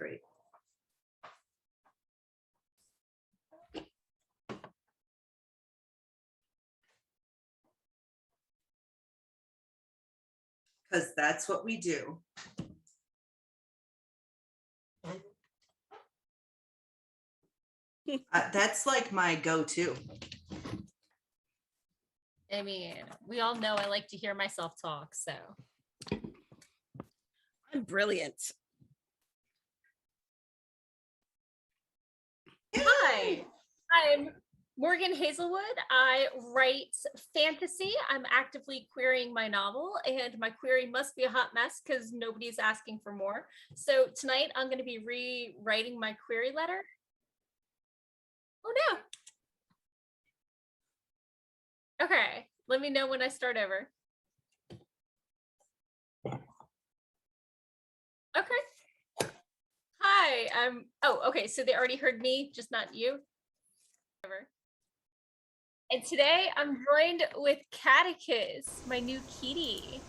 great. Because that's what we do. That's like my go-to. I mean, we all know I like to hear myself talk, so. I'm brilliant. Hi, I'm Morgan Hazelwood. I write fantasy. I'm actively querying my novel, and my query must be a hot mess because nobody's asking for more. So tonight I'm going to be rewriting my query letter. Oh no. Okay, let me know when I start over. Okay. Hi, oh, okay, so they already heard me, just not you. And today I'm joined with Catechus, my new kitty.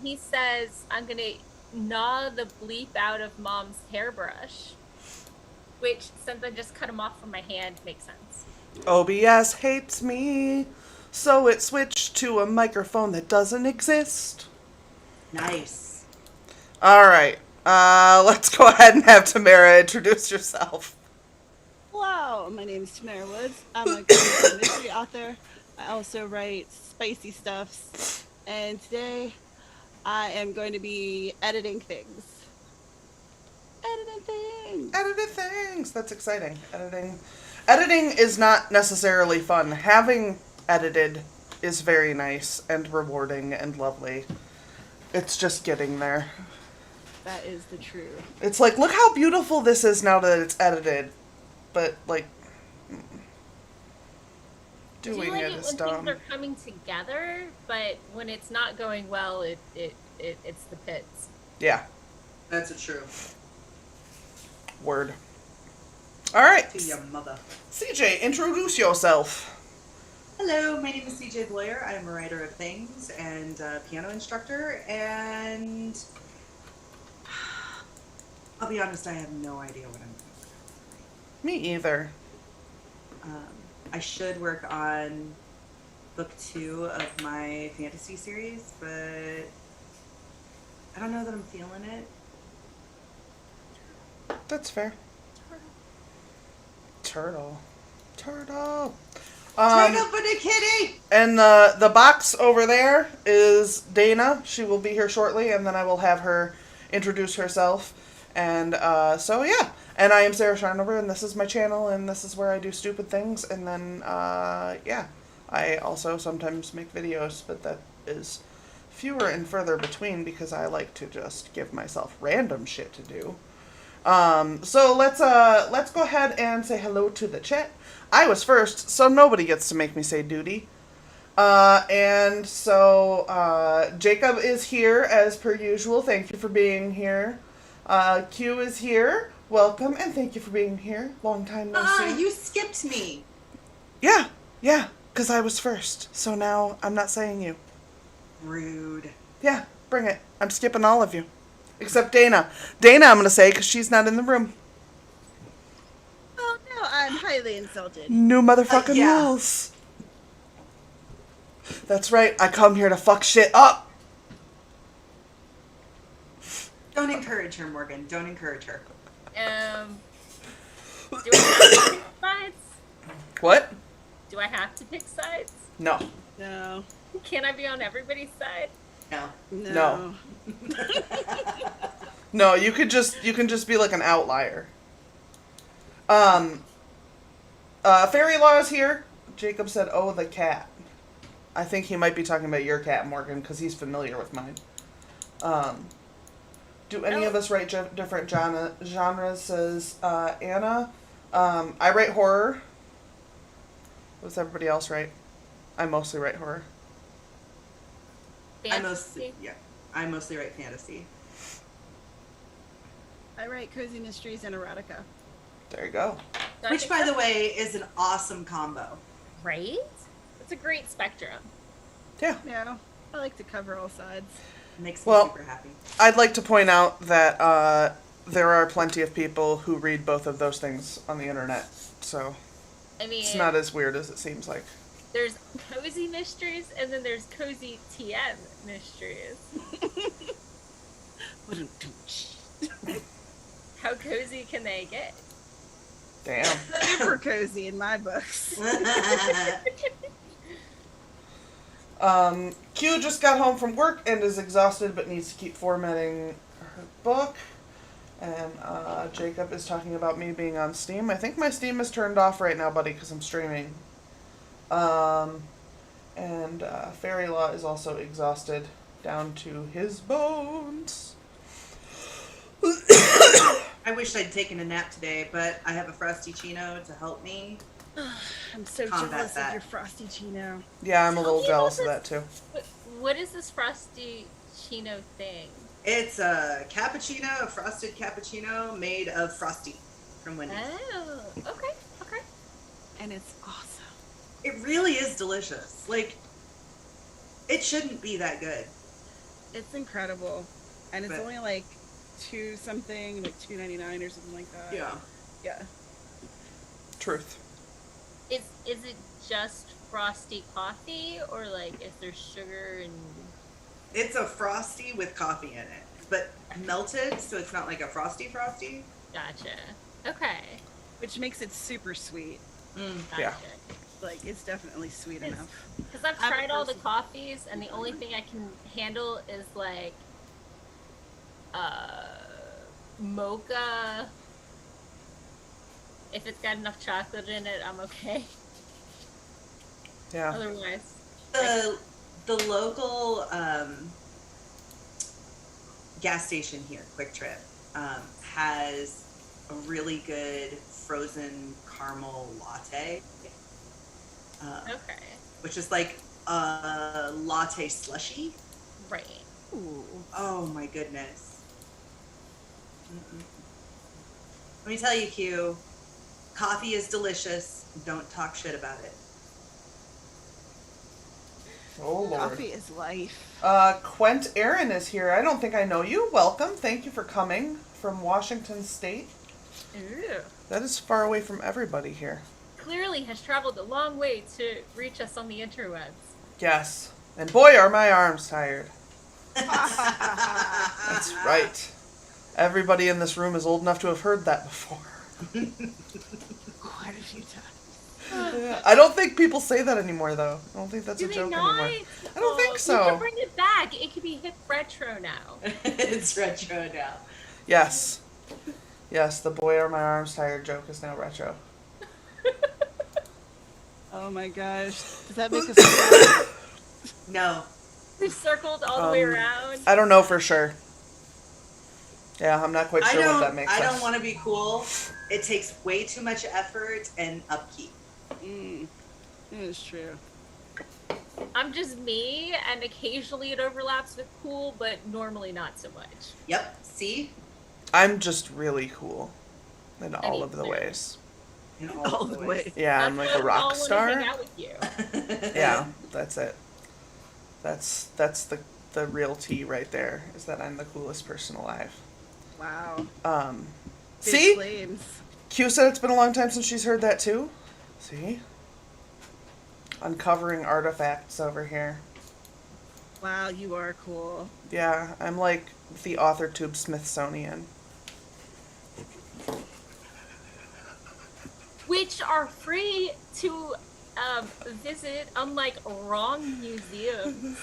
He says I'm gonna gnaw the bleep out of mom's hairbrush, which, since I just cut him off from my hand, makes sense. OBS hates me, so it switched to a microphone that doesn't exist. Nice. All right, let's go ahead and have Tamara introduce yourself. Hello, my name is Tamara Woods. I'm a graphic mystery author. I also write spicy stuffs, and today I am going to be editing things. Edited things. That's exciting. Editing is not necessarily fun. Having edited is very nice and rewarding and lovely. It's just getting there. That is the truth. It's like, look how beautiful this is now that it's edited. But, like, doing it is dumb. When things are coming together, but when it's not going well, it's the pits. Yeah. That's a true. Word. All right. To your mother. CJ, introduce yourself. Hello, my name is CJ Bloyer. I'm a writer of things and a piano instructor, and I'll be honest, I have no idea what I'm doing. Me either. I should work on book 2 of my fantasy series, but I don't know that I'm feeling it. That's fair. Turtle. Turtle for the kitty! And the box over there is Dana. She will be here shortly, and then I will have her introduce herself. And so, yeah. And I am Sarah Sharnover, and this is my channel, and this is where I do stupid things. And then, yeah. I also sometimes make videos, but that is fewer and further between because I like to just give myself random shit to do. So let's go ahead and say hello to the chat. I was first, so nobody gets to make me say duty. And so, Jacob is here as per usual. Thank you for being here. Q is here. Welcome, and thank you for being here. Long time no see. You skipped me. Yeah, because I was first. So now I'm not saying you. Rude. Yeah, bring it. I'm skipping all of you. Except Dana. Dana I'm going to say because she's not in the room. Oh no, I'm highly insulted. New motherfucking yeah. rules. That's right. I come here to fuck shit up. Don't encourage her, Morgan. Don't encourage her. Do I have to pick sides? What? Do I have to pick sides? No. No. Can I be on everybody's side? No. No, you can just be like an outlier. Fairy Law is here. Jacob said, "Oh, the cat." I think he might be talking about your cat, Morgan, because he's familiar with mine. Do any of us write different genres? Says Anna. I write horror. What does everybody else write? I mostly write horror. Fantasy? I mostly write fantasy. I write cozy mysteries and erotica. There you go. Which, by the way, is an awesome combo. Right? It's a great spectrum. Yeah. Yeah, I like to cover all sides. Makes me Well, super happy. I'd like to point out that there are plenty of people who read both of those things on the internet, so I mean, it's not as weird as it seems like. there's cozy mysteries, and then there's cozy TM mysteries. How cozy can they get? Damn. Super cozy in my books. Q just got home from work and is exhausted but needs to keep formatting her book. And Jacob is talking about me being on Steam. I think my Steam is turned off right now, buddy, because I'm streaming. And Fairy Law is also exhausted down to his bones. I wish I'd taken a nap today, but I have a Frosty Chino to help me. I'm so Combat jealous that. of your Frosty Chino. Yeah, I'm a little me jealous of about that too. What is this Frosty Chino thing? It's a cappuccino, a frosted cappuccino made of Frosty from Wendy's. Oh, okay, okay. And it's awesome. It really is delicious. Like, it shouldn't be that good. It's incredible. And it's But- only like $2 something, like $2.99 or something like that. Yeah. Truth. Is it just frosty coffee, or like is there sugar and? It's a Frosty with coffee in it, but melted, so it's not like a Frosty. Gotcha. Okay. Which makes it super sweet. Gotcha. Yeah. Like, it's definitely sweet It's- enough. Because I've I'm a tried all the person- coffees, and the only thing I can handle is like mocha. If it's got enough chocolate in it, I'm okay. Yeah. Otherwise, The local gas station here, Quick Trip, has a really good frozen caramel latte, okay, which is like a latte slushy. right. Ooh. Oh my goodness. Mm-mm. Let me tell you, Q, coffee is delicious. Don't talk shit about it. Oh, Lord. Coffee is life. Quent Aaron is here. I don't think I know you. Welcome. Thank you for coming from Washington State. Ew. That is far away from everybody here. Clearly has traveled a long way to reach us on the interwebs. Yes. And boy, are my arms tired. That's right. Everybody in this room is old enough to have heard that before. Quite a few times. I don't think people say that anymore, though. I don't think that's Do a they joke not? anymore. I don't think We so. can bring it back. It could be hip retro now. It's retro now. Yes. Yes, the boy are my arms tired joke is now retro. Oh my gosh. Does that make us laugh? No. We've circled all the way around. I don't know for sure. Yeah, I'm not quite sure what that makes I us. don't want to be cool. It takes way too much effort and upkeep. It is true. I'm just me, and occasionally it overlaps with cool, but normally not so much. Yep. See? I'm just really cool in all of the Fair. ways. In All the way. Yeah, I'm That's like a why we all rock wanna star. Hang out with you. Yeah, that's it. That's the real tea right there, is that I'm the coolest person alive. Wow. Big See? claims. Q said it's been a long time since she's heard that too. See? Uncovering artifacts over here. Wow, you are cool. Yeah, I'm like the author tube Smithsonian. Which are free to visit, unlike wrong museums.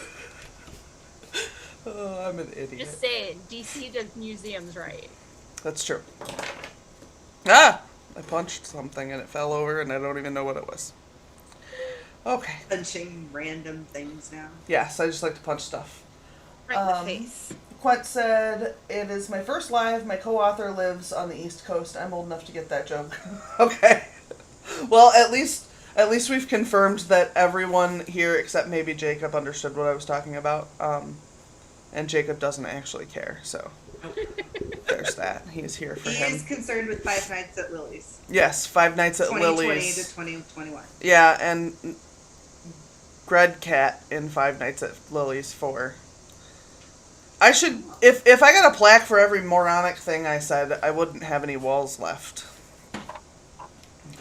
Oh, I'm an idiot. Just saying, DC does museums right. That's true. Ah! I punched something and it fell over and I don't even know what it was. Okay. Punching random things now. Yes, I just like to punch stuff. Right in the face. Quent said, it is my first live. My co-author lives on the East Coast. I'm old enough to get that joke. Okay. Well, at least we've confirmed that everyone here, except maybe Jacob, understood what I was talking about. And Jacob doesn't actually care, so there's that. He's here for He him. is concerned with Five Nights at Lily's. Yes, Five Nights at 2020 Lily's. to 2021. Yeah, and Gred Cat in Five Nights at Lily's 4. I should, if I got a plaque for every moronic thing I said, I wouldn't have any walls left.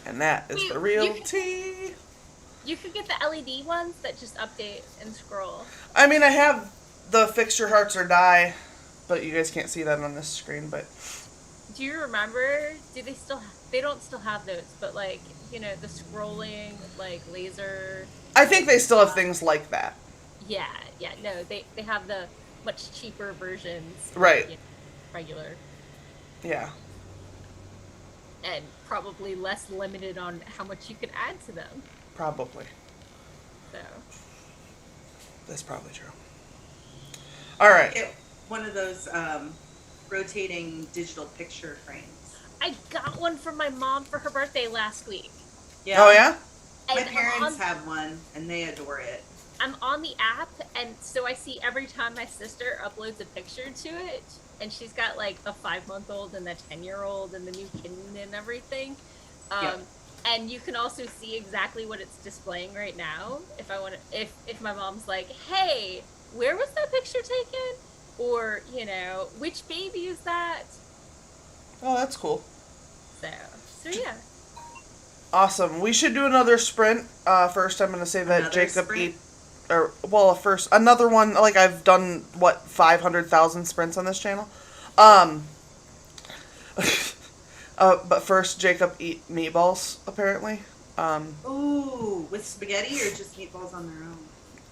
And that is the real tea. You could get the LED ones that just update and scroll. I mean, I have the fix your hearts or die, but you guys can't see that on this screen, but... Do you remember? Do they still? They don't still have those, but like the scrolling like laser. I think they still have things like that. Yeah. No, they have the much cheaper versions. Right. Regular. Yeah. And probably less limited on how much you can add to them. Probably. So. That's probably true. All right. Get one of those rotating digital picture frames. I got one from my mom for her birthday last week. Yeah. Oh, yeah? My And parents have one, and they adore it. I'm on the app, and so I see every time my sister uploads a picture to it, and she's got like a 5-month-old and a 10-year-old and the new kitten and everything. Yep. And you can also see exactly what it's displaying right now. If I want to, if my mom's like, "Hey, where was that picture taken?" Or which baby is that? Oh, that's cool. So yeah. Awesome. We should do another sprint. First, I'm going to say that Another Jacob sprint? first, another one, like I've done, 500,000 sprints on this channel. But first, Jacob eat meatballs, apparently. Ooh, with spaghetti or just meatballs on their own?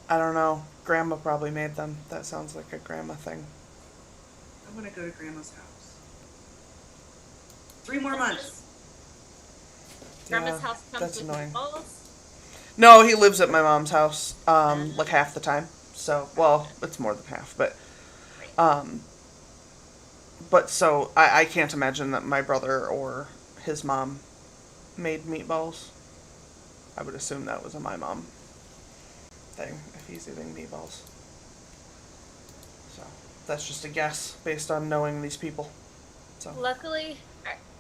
I don't know. Grandma probably made them. That sounds like a grandma thing. I want to go to Grandma's house. 3 more months. Grandma's Yeah, house comes that's with annoying. meatballs. No, he lives at my mom's house, like half the time. So, well, it's more than half, but, so I can't imagine that my brother or his mom made meatballs. I would assume that was a my mom thing, if he's eating meatballs. So, that's just a guess based on knowing these people. So. Luckily,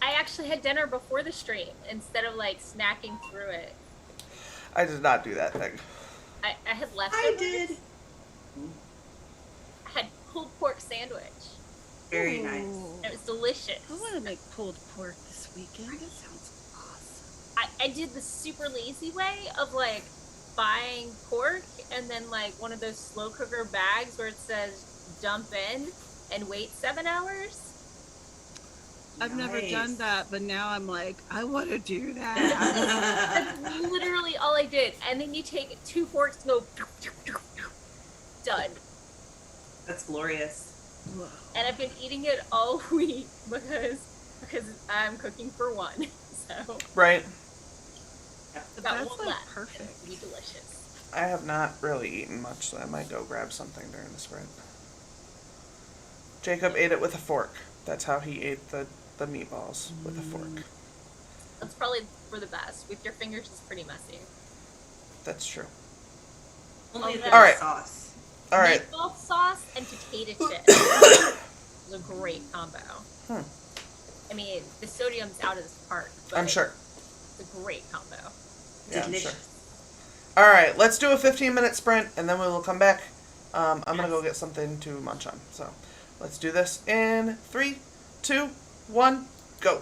I actually had dinner before the stream instead of like snacking through it. I did not do that thing. I had leftovers. I did. I had pulled pork sandwich. Very nice. It was delicious. I want to make pulled pork this weekend. That sounds awesome. I did the super lazy way of like buying pork and then like one of those slow cooker bags where it says dump in and wait 7 hours. I've never Nice. done that, but now I'm like, I want to do that. That's literally all I did. And then you take 2 forks and go done. That's glorious. Whoa. And I've been eating it all week because I'm cooking for one. So Right. about That's one like left. perfect. It'll be delicious. I have not really eaten much, so I might go grab something during the sprint. Jacob ate it with a fork. That's how he ate the meatballs, with a fork. That's probably for the best. With your fingers, it's pretty messy. That's true. Only Okay. the All right. sauce. All right. Meatball sauce and potato chips is a great combo. I mean, the sodium's out of this park. But I'm sure. It's a great combo. Yeah, I'm Delicious. sure. All right, let's do a 15-minute sprint, and then we will come back. I'm going to go get something to munch on. So let's do this in 3, 2, 1, go.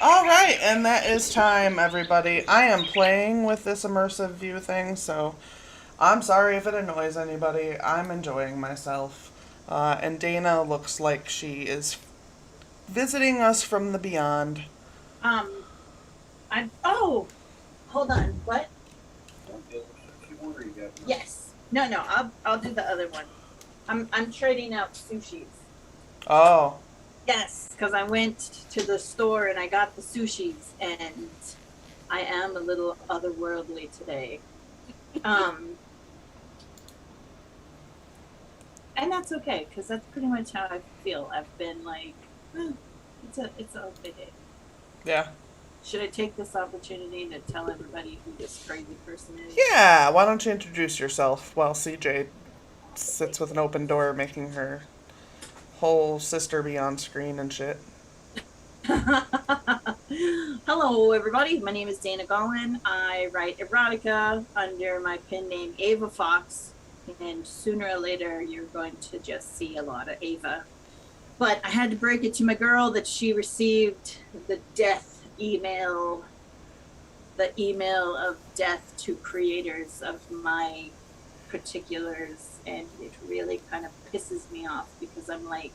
All right, and that is time, everybody. I am playing with this immersive view thing, so I'm sorry if it annoys anybody. I'm enjoying myself. And Dana looks like she is visiting us from the beyond. Hold on. What? Yes. No. I'll do the other one. I'm trading out sushis. Oh. Yes, because I went to the store and I got the sushis, and I am a little otherworldly today. And that's okay, because that's pretty much how I feel. I've been like, it's a okay day. Yeah. Should I take this opportunity to tell everybody who this crazy person is? Yeah, why don't you introduce yourself while CJ sits with an open door making her whole sister be on screen and shit. Hello, everybody. My name is Dana Gollin. I write erotica under my pen name Ava Fox, and sooner or later you're going to just see a lot of Ava. But I had to break it to my girl that she received the death email, the email of death to creators of my particulars, and it really kind of pisses me off because I'm like,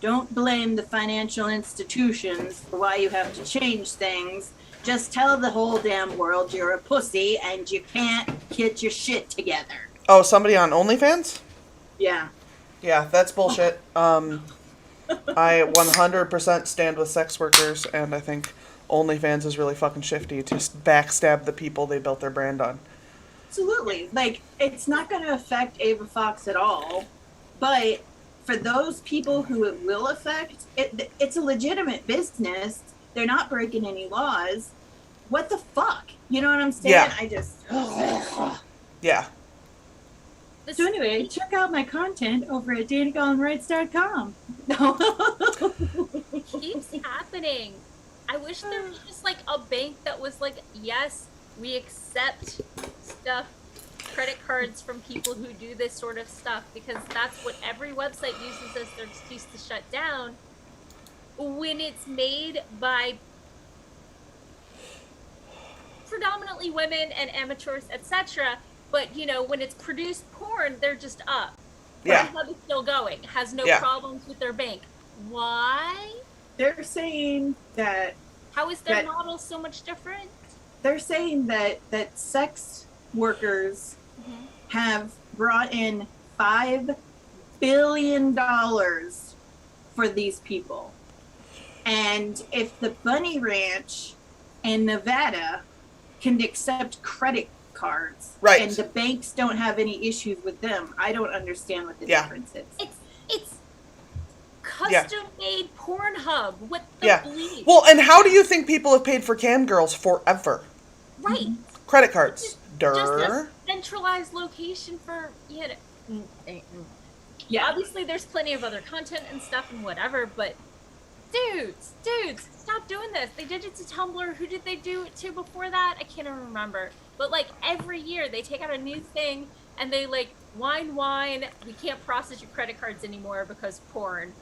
don't blame the financial institutions for why you have to change things. Just tell the whole damn world you're a pussy and you can't get your shit together. Oh, somebody on OnlyFans? Yeah. Yeah, that's bullshit. I 100% stand with sex workers, and I think OnlyFans is really fucking shifty to backstab the people they built their brand on. Absolutely. Like, it's not going to affect Ava Fox at all, but for those people who it will affect, it's a legitimate business. They're not breaking any laws. What the fuck? You know what I'm saying? Yeah. I just... Yeah. So anyway, check out my content over at danagallenwrites.com. It keeps happening. I wish there was just like a bank that was like, yes, we accept stuff, credit cards from people who do this sort of stuff, because that's what every website uses as their excuse to shut down when it's made by predominantly women and amateurs, etc. But you know, when it's produced porn, they're just up. Yeah. Pornhub is still going, has no Yeah. problems with their bank. Why? They're saying that How is their model so much different? they're saying that sex workers have brought in $5 billion for these people. And if the Bunny Ranch in Nevada can accept credit cards, Right. and the banks don't have any issues with them, I don't understand what the Yeah. difference is. It's custom made Pornhub. What the Yeah. bleep? Well, and how do you think people have paid for cam girls forever? Right. Credit cards. Just Durr. a centralized location for Yeah. Obviously, there's plenty of other content and stuff and whatever, but dudes, stop doing this. They did it to Tumblr. Who did they do it to before that? I can't even remember. But like every year, they take out a new thing and they like whine. We can't process your credit cards anymore because porn.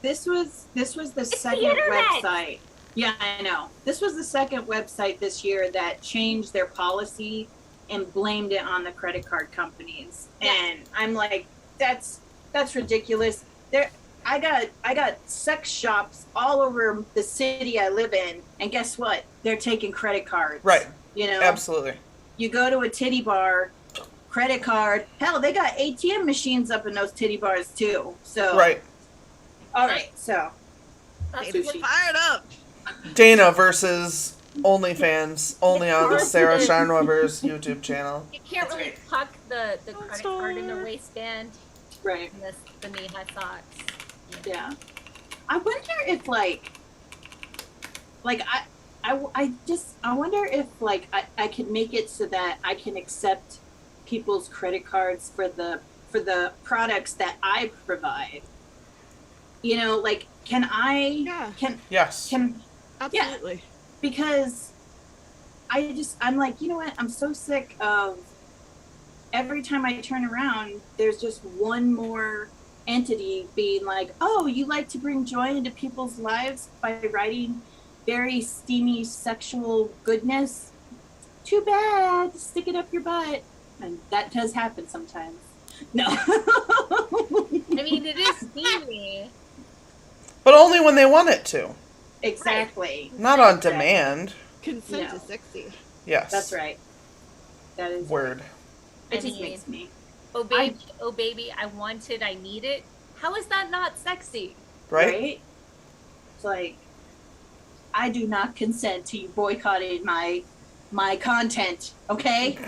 This was the the second internet. website. Yeah, I know. This was the second website this year that changed their policy and blamed it on the credit card companies. Yeah. And I'm like, that's ridiculous. I got sex shops all over the city I live in, and guess what? They're taking credit cards. Right. You know, Absolutely. you go to a titty bar, credit card. Hell, they got ATM machines up in those titty bars too. So Right. All right, so That's Sushi. what- Fired up. Dana versus OnlyFans, only on the Sarah Scheinweber's YouTube channel. You can't That's really right. tuck the credit card in the waistband right. and the knee-high socks. Yeah. I wonder if I wonder if I could make it so that I can accept people's credit cards for the products that I provide. You know, like can Yes. Absolutely. because I'm like, you know what? I'm so sick of every time I turn around, there's just one more entity being like, oh, you like to bring joy into people's lives by writing very steamy sexual goodness, too bad, stick it up your butt. And that does happen sometimes. No. I mean, it is steamy. But only when they want it to. Exactly. Not on demand. Consent No. is sexy. Yes. That's right. That is Word. It I just mean, makes me. Oh baby, I want it, I need it. How is that not sexy? Right? It's like, I do not consent to you boycotting my content, okay?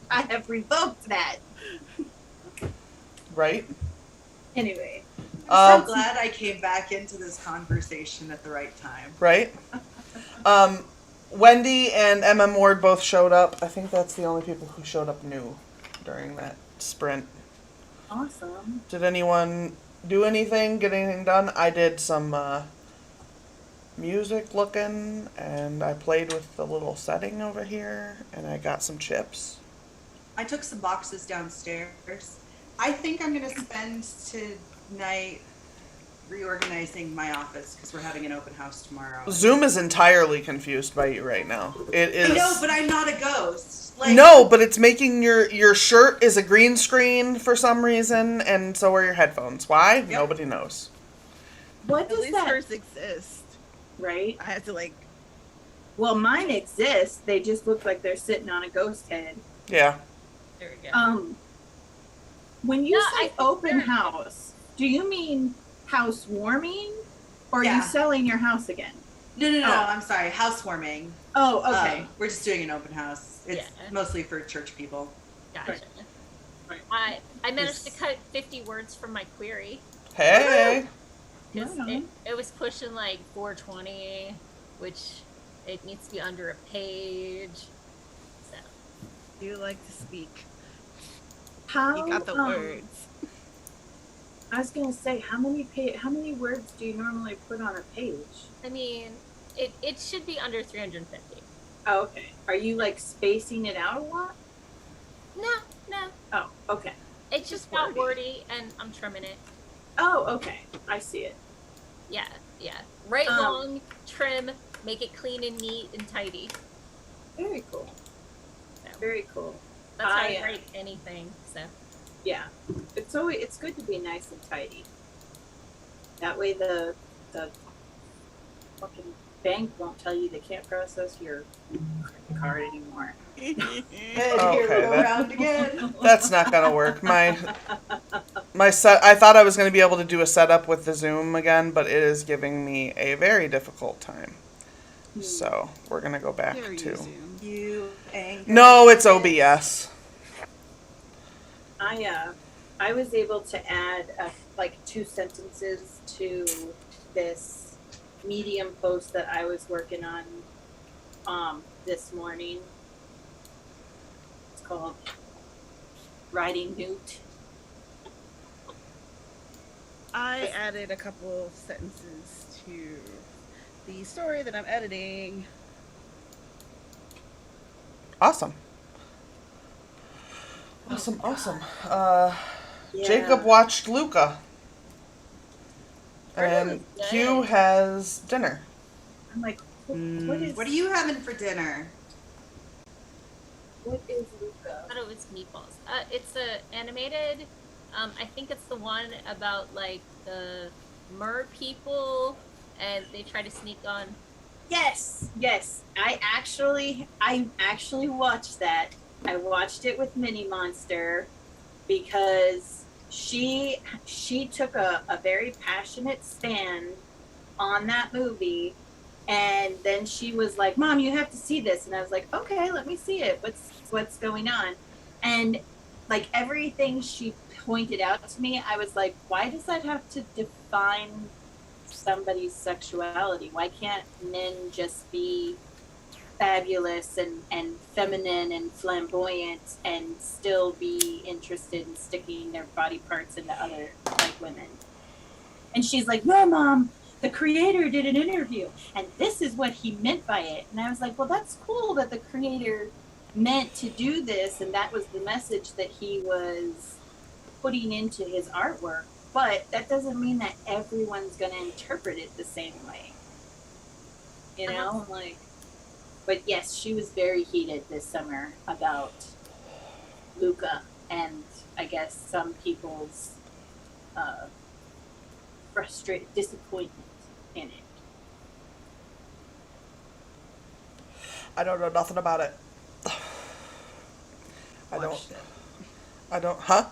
I have revoked that. Right? Anyway. I'm so glad I came back into this conversation at the right time. Right? Wendy and MM Ward both showed up. I think that's the only people who showed up new during that sprint. Awesome. Did anyone do anything, get anything done? I did some music looking, and I played with the little setting over here, and I got some chips. I took some boxes downstairs. I think I'm going to spend tonight reorganizing my office because we're having an open house tomorrow. Zoom is entirely confused by you right now. It is. I know, but I'm not a ghost. Like, No, but it's making your shirt is a green screen for some reason, and so are your headphones. Why? Yep. Nobody knows. What At does least that? hers exist. Right. I had to like. Well, mine exist. They just look like they're sitting on a ghost head. Yeah. There we go. When you No, I say think open they're- house, do you mean housewarming, or are you Yeah. selling your house again? No, Oh. I'm sorry. Housewarming. Oh, okay. We're just doing an open house. It's Yeah. mostly for church people. Gotcha. Right. I managed to cut 50 words from my query. Hey. Because Right. it was pushing like 420, which it needs to be under a page. So You like to speak. How You got the words. I was gonna say, how many words do you normally put on a page? I mean, it should be under 350. Oh, okay. Are you like spacing it out a lot? No. Oh, okay. It's just got wordy, and I'm trimming it. Oh, okay. I see it. Yeah. Right, Um, long, trim, make it clean and neat and tidy. Very cool. So, Very cool. that's how I, I write anything. So Yeah, it's good to be nice and tidy. That way the fucking bank won't tell you they can't process your credit card anymore. And Okay, here we go that- around again. That's not gonna work. My set. I thought I was gonna be able to do a setup with the Zoom again, but it is giving me a very difficult time. So we're gonna go back Here you to. Zoom. You angry. No, it's OBS. I was able to add like 2 sentences to this Medium post that I was working on this morning. It's called Writing Newt. I added a couple sentences to the story that I'm editing. Awesome. Yeah. Jacob watched Luca. Heard it And was Q good. has dinner. I'm like, what is What are you having for dinner? Luca? I thought it was meatballs. It's a animated. I think it's the one about like the mer people, and they try to sneak on. Yes. I actually watched that. I watched it with Mini Monster because she took a very passionate stand on that movie, and then she was like, "Mom, you have to see this," and I was like, "Okay, let me see it. What's going on?" And like everything she pointed out to me, I was like, "Why does that have to define somebody's sexuality? Why can't men just be fabulous and feminine and flamboyant and still be interested in sticking their body parts into other like women?" And she's like, "No, Mom, the creator did an interview and this is what he meant by it." And I was like, well, that's cool that the creator meant to do this and that was the message that he was putting into his artwork, but that doesn't mean that everyone's going to interpret it the same way. you know, like. But yes, she was very heated this summer about Luca, and I guess some people's disappointment in it. I don't know nothing about it. Watched it. Huh?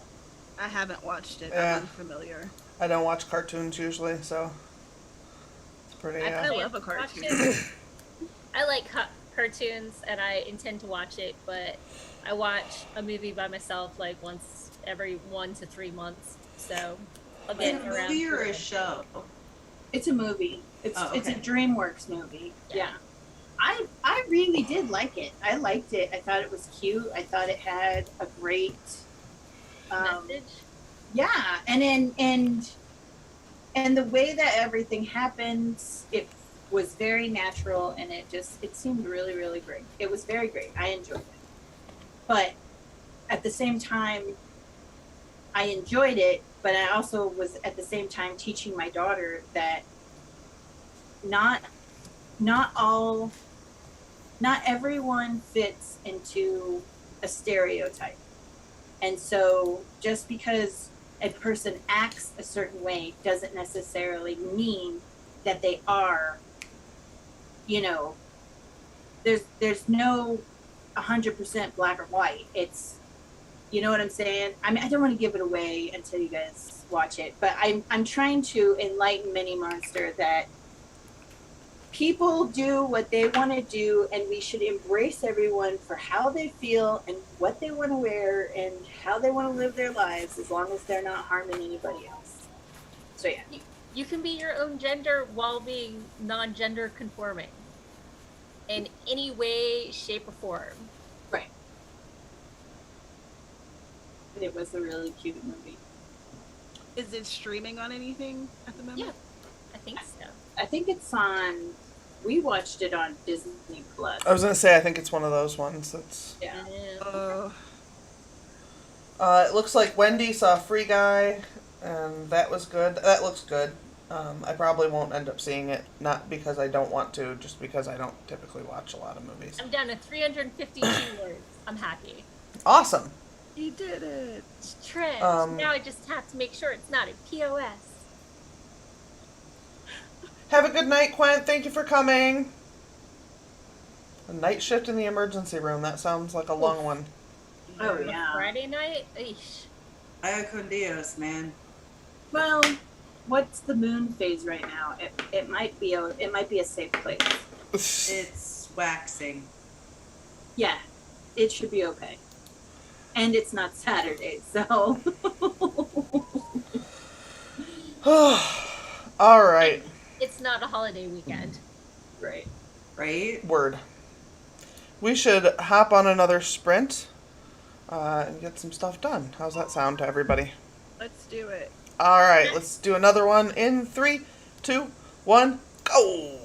I haven't watched it. Yeah. I'm unfamiliar. I don't watch cartoons usually, so it's pretty. I love a cartoon. I like cartoons and I intend to watch it, but I watch a movie by myself like once every 1 to 3 months. So I'll Is it get a around. movie or to a it. show? It's a movie. It's Oh, it's a okay. DreamWorks movie. Yeah. Yeah. I really did like it. I liked it. I thought it was cute. I thought it had a great Message. yeah, and the way that everything happens, it was very natural, and it seemed really, really great. It was very great. I enjoyed it. But at the same time, I enjoyed it, but I also was at the same time teaching my daughter that not everyone fits into a stereotype. And so just because a person acts a certain way doesn't necessarily mean that they are, you know, there's no 100% black or white. It's, you know what I'm saying? I mean, I don't want to give it away until you guys watch it, but I'm trying to enlighten Mini Monster that people do what they want to do, and we should embrace everyone for how they feel and what they want to wear and how they want to live their lives, as long as they're not harming anybody else. So yeah. You can be your own gender while being non-gender conforming in any way, shape, or form. Right. It was a really cute movie. Is it streaming on anything at the moment? Yeah, I think so. I think it's on. We watched it on Disney Plus. I was gonna say I think it's one of those ones that's. Yeah. It looks like Wendy saw Free Guy, and that was good. That looks good. I probably won't end up seeing it, not because I don't want to, just because I don't typically watch a lot of movies. I'm down to 352 words. I'm happy. Awesome. You did it. It's trash. Now I just have to make sure it's not a POS. Have a good night, Quint. Thank you for coming. A night shift in the emergency room. That sounds like a long one. Oh yeah. Friday night? Eesh. Ay con Dios, man. Well, what's the moon phase right now? It might be a safe place. It's waxing. Yeah, it should be okay. And it's not Saturday, so. All right. It's not a holiday weekend. Right. Right? Word. We should hop on another sprint and get some stuff done. How's that sound to everybody? Let's do it. All right, let's do another one in 3, 2, 1, go!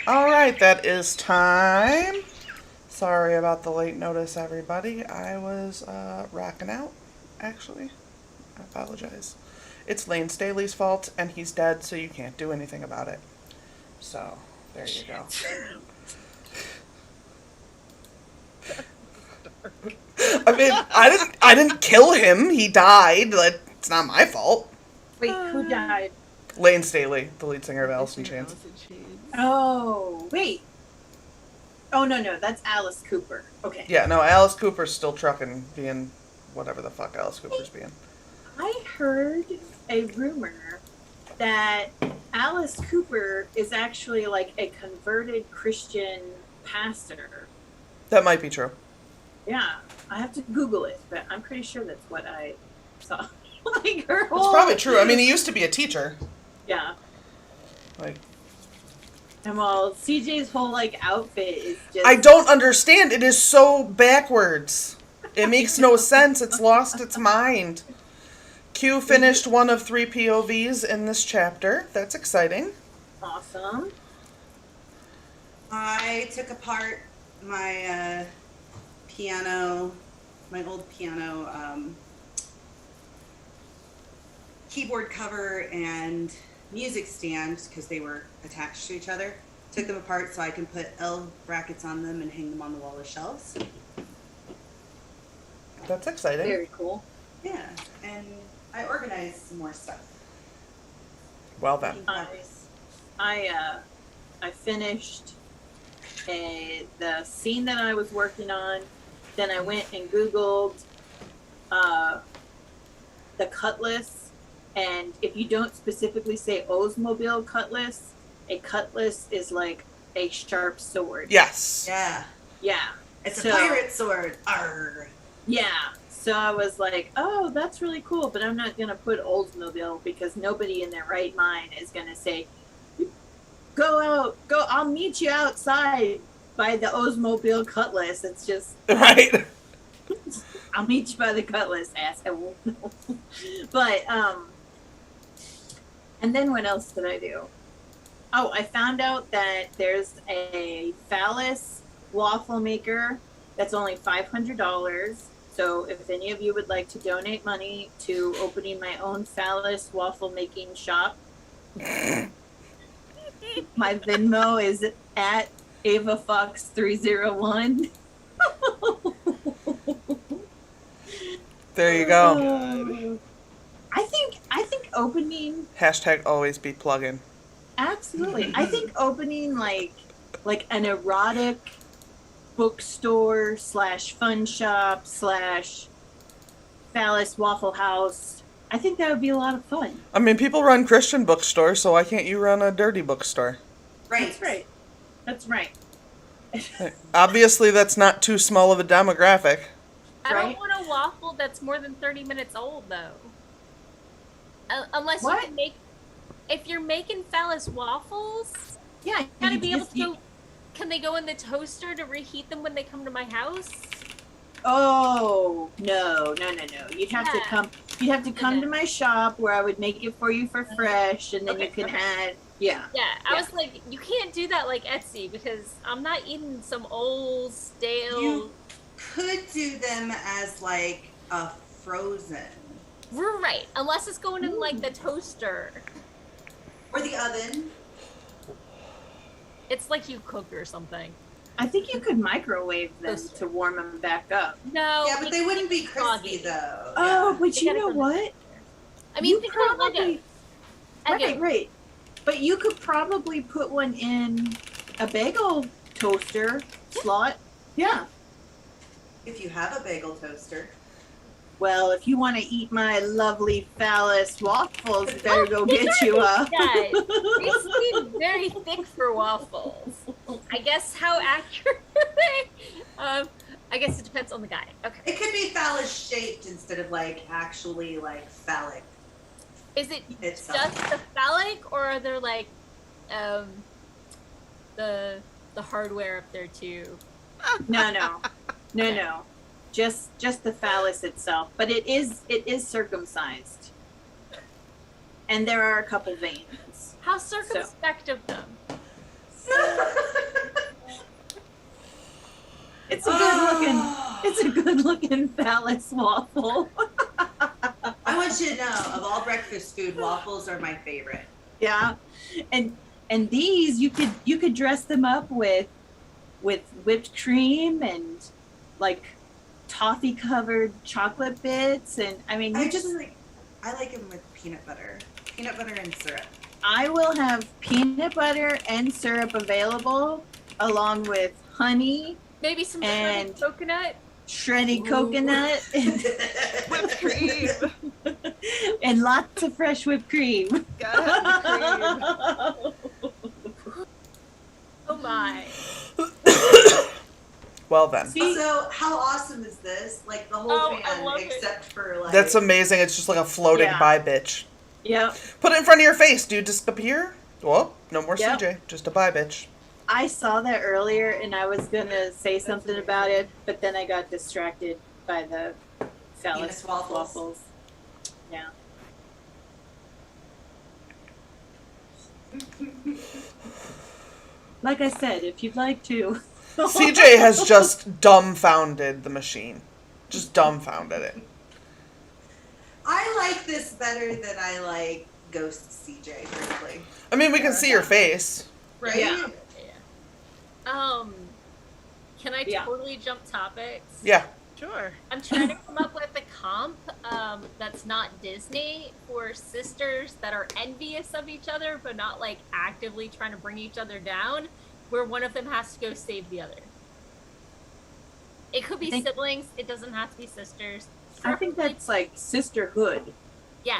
All right, that is time. Sorry about the late notice, everybody. I was rocking out, actually. I apologize. It's Lane Staley's fault, and he's dead, so you can't do anything about it. So, there you go. I mean, I didn't kill him. He died. It's not my fault. Wait, who died? Lane Staley, the lead singer of Alice in Chains. Oh, wait. Oh, no, that's Alice Cooper. Okay. Yeah, no, Alice Cooper's still trucking, being whatever the fuck Alice Cooper's being. I heard a rumor that Alice Cooper is actually like a converted Christian pastor. That might be true. Yeah, I have to Google it, but I'm pretty sure that's what I saw. Like her It's whole... probably true. I mean, he used to be a teacher. Yeah. Like, And well, CJ's whole like outfit is just... I don't understand. It is so backwards. It makes no sense. It's lost its mind. Q finished one of 3 POVs in this chapter. That's exciting. Awesome. I took apart my piano, my old piano keyboard cover and music stand because they were attached to each other. Took them apart so I can put L brackets on them and hang them on the wall as shelves. That's exciting. Very cool. Yeah, and I organized some more stuff. Well then. I finished the scene that I was working on. Then I went and Googled the cutlass. And if you don't specifically say Oldsmobile cutlass, a cutlass is like a sharp sword. Yes. Yeah, Yeah. it's So- a pirate sword. Arr. Yeah. So I was like, oh, that's really cool, but I'm not going to put Oldsmobile because nobody in their right mind is going to say, I'll meet you outside by the Oldsmobile cutlass. It's just, Right. I'll meet you by the cutlass, asshole. But, and then what else did I do? Oh, I found out that there's a phallus waffle maker that's only $500. So if any of you would like to donate money to opening my own phallus waffle making shop, my Venmo is at AvaFox301. There you go. I think opening Hashtag always be plugging. absolutely. I think opening like an erotic bookstore / fun shop / phallus waffle house. I think that would be a lot of fun. I mean, people run Christian bookstores, so why can't you run a dirty bookstore? Right. That's right. That's right. Obviously, that's not too small of a demographic. I Right? don't want a waffle that's more than 30 minutes old, though. Unless What? you can make... If you're making phallus waffles, Yeah, you gotta you be able just- to go... Can they go in the toaster to reheat them when they come to my house? Oh no! You'd have to Yeah. come. You'd have to come to my shop where I would make it for you for fresh, and then you can add. Yeah. Yeah, I Yeah. was like, you can't do that like Etsy because I'm not eating some old, stale... You could do them as like a frozen We're right, unless it's going in like the toaster. or the oven. It's like you cook or something. I think you could microwave them Toaster. to warm them back up. No. Yeah, but they wouldn't be crispy soggy. though. Oh, Yeah. but They you gotta know go- what? I mean, You think about like probably- a Right. But you could probably put one in a bagel toaster slot. Yeah. If you have a bagel toaster. Well, if you want to eat my lovely phallus waffles, you better go get you a. Guys, these seem very thick for waffles. I guess how accurate are they? I guess it depends on the guy. Okay. It could be phallus shaped instead of like actually like phallic Is it itself. just the phallic, or are there like the hardware up there too? No. Just the phallus itself, but it is circumcised, and there are a couple veins. How circumspect of them. It's a good looking phallus waffle. I want you to know, of all breakfast food, waffles are my favorite. Yeah. And these you could dress them up with whipped cream and like toffee covered chocolate bits, and I mean I like them with peanut butter and syrup. I will have peanut butter and syrup available along with honey, Maybe some And- shredded coconut. shredded coconut, and, Whipped cream. and lots of fresh whipped cream. Gotta have Oh my. Well then. See, So how awesome is this? Like the whole Oh, I pan, love it. except for like. That's amazing. It's just like a floating Yeah. bye bitch. yep. Put it in front of your face. Do you disappear? Well, no more Yep. CJ. Just a bye bitch. I saw that earlier, and I was gonna say something about it, but then I got distracted by the phallus Penis waffles. waffles. Yeah. Like I said, if you'd like to. CJ has just dumbfounded the machine. Just dumbfounded it. I like this better than I like Ghost CJ, frankly. I mean, we can see your face. Right? Yeah. Can I Yeah. totally jump topics? Yeah. Sure. I'm trying to come up with a comp that's not Disney for sisters that are envious of each other, but not like actively trying to bring each other down, where one of them has to go save the other. It could be I think- siblings. It doesn't have to be sisters. I think that's like sisterhood. Yeah,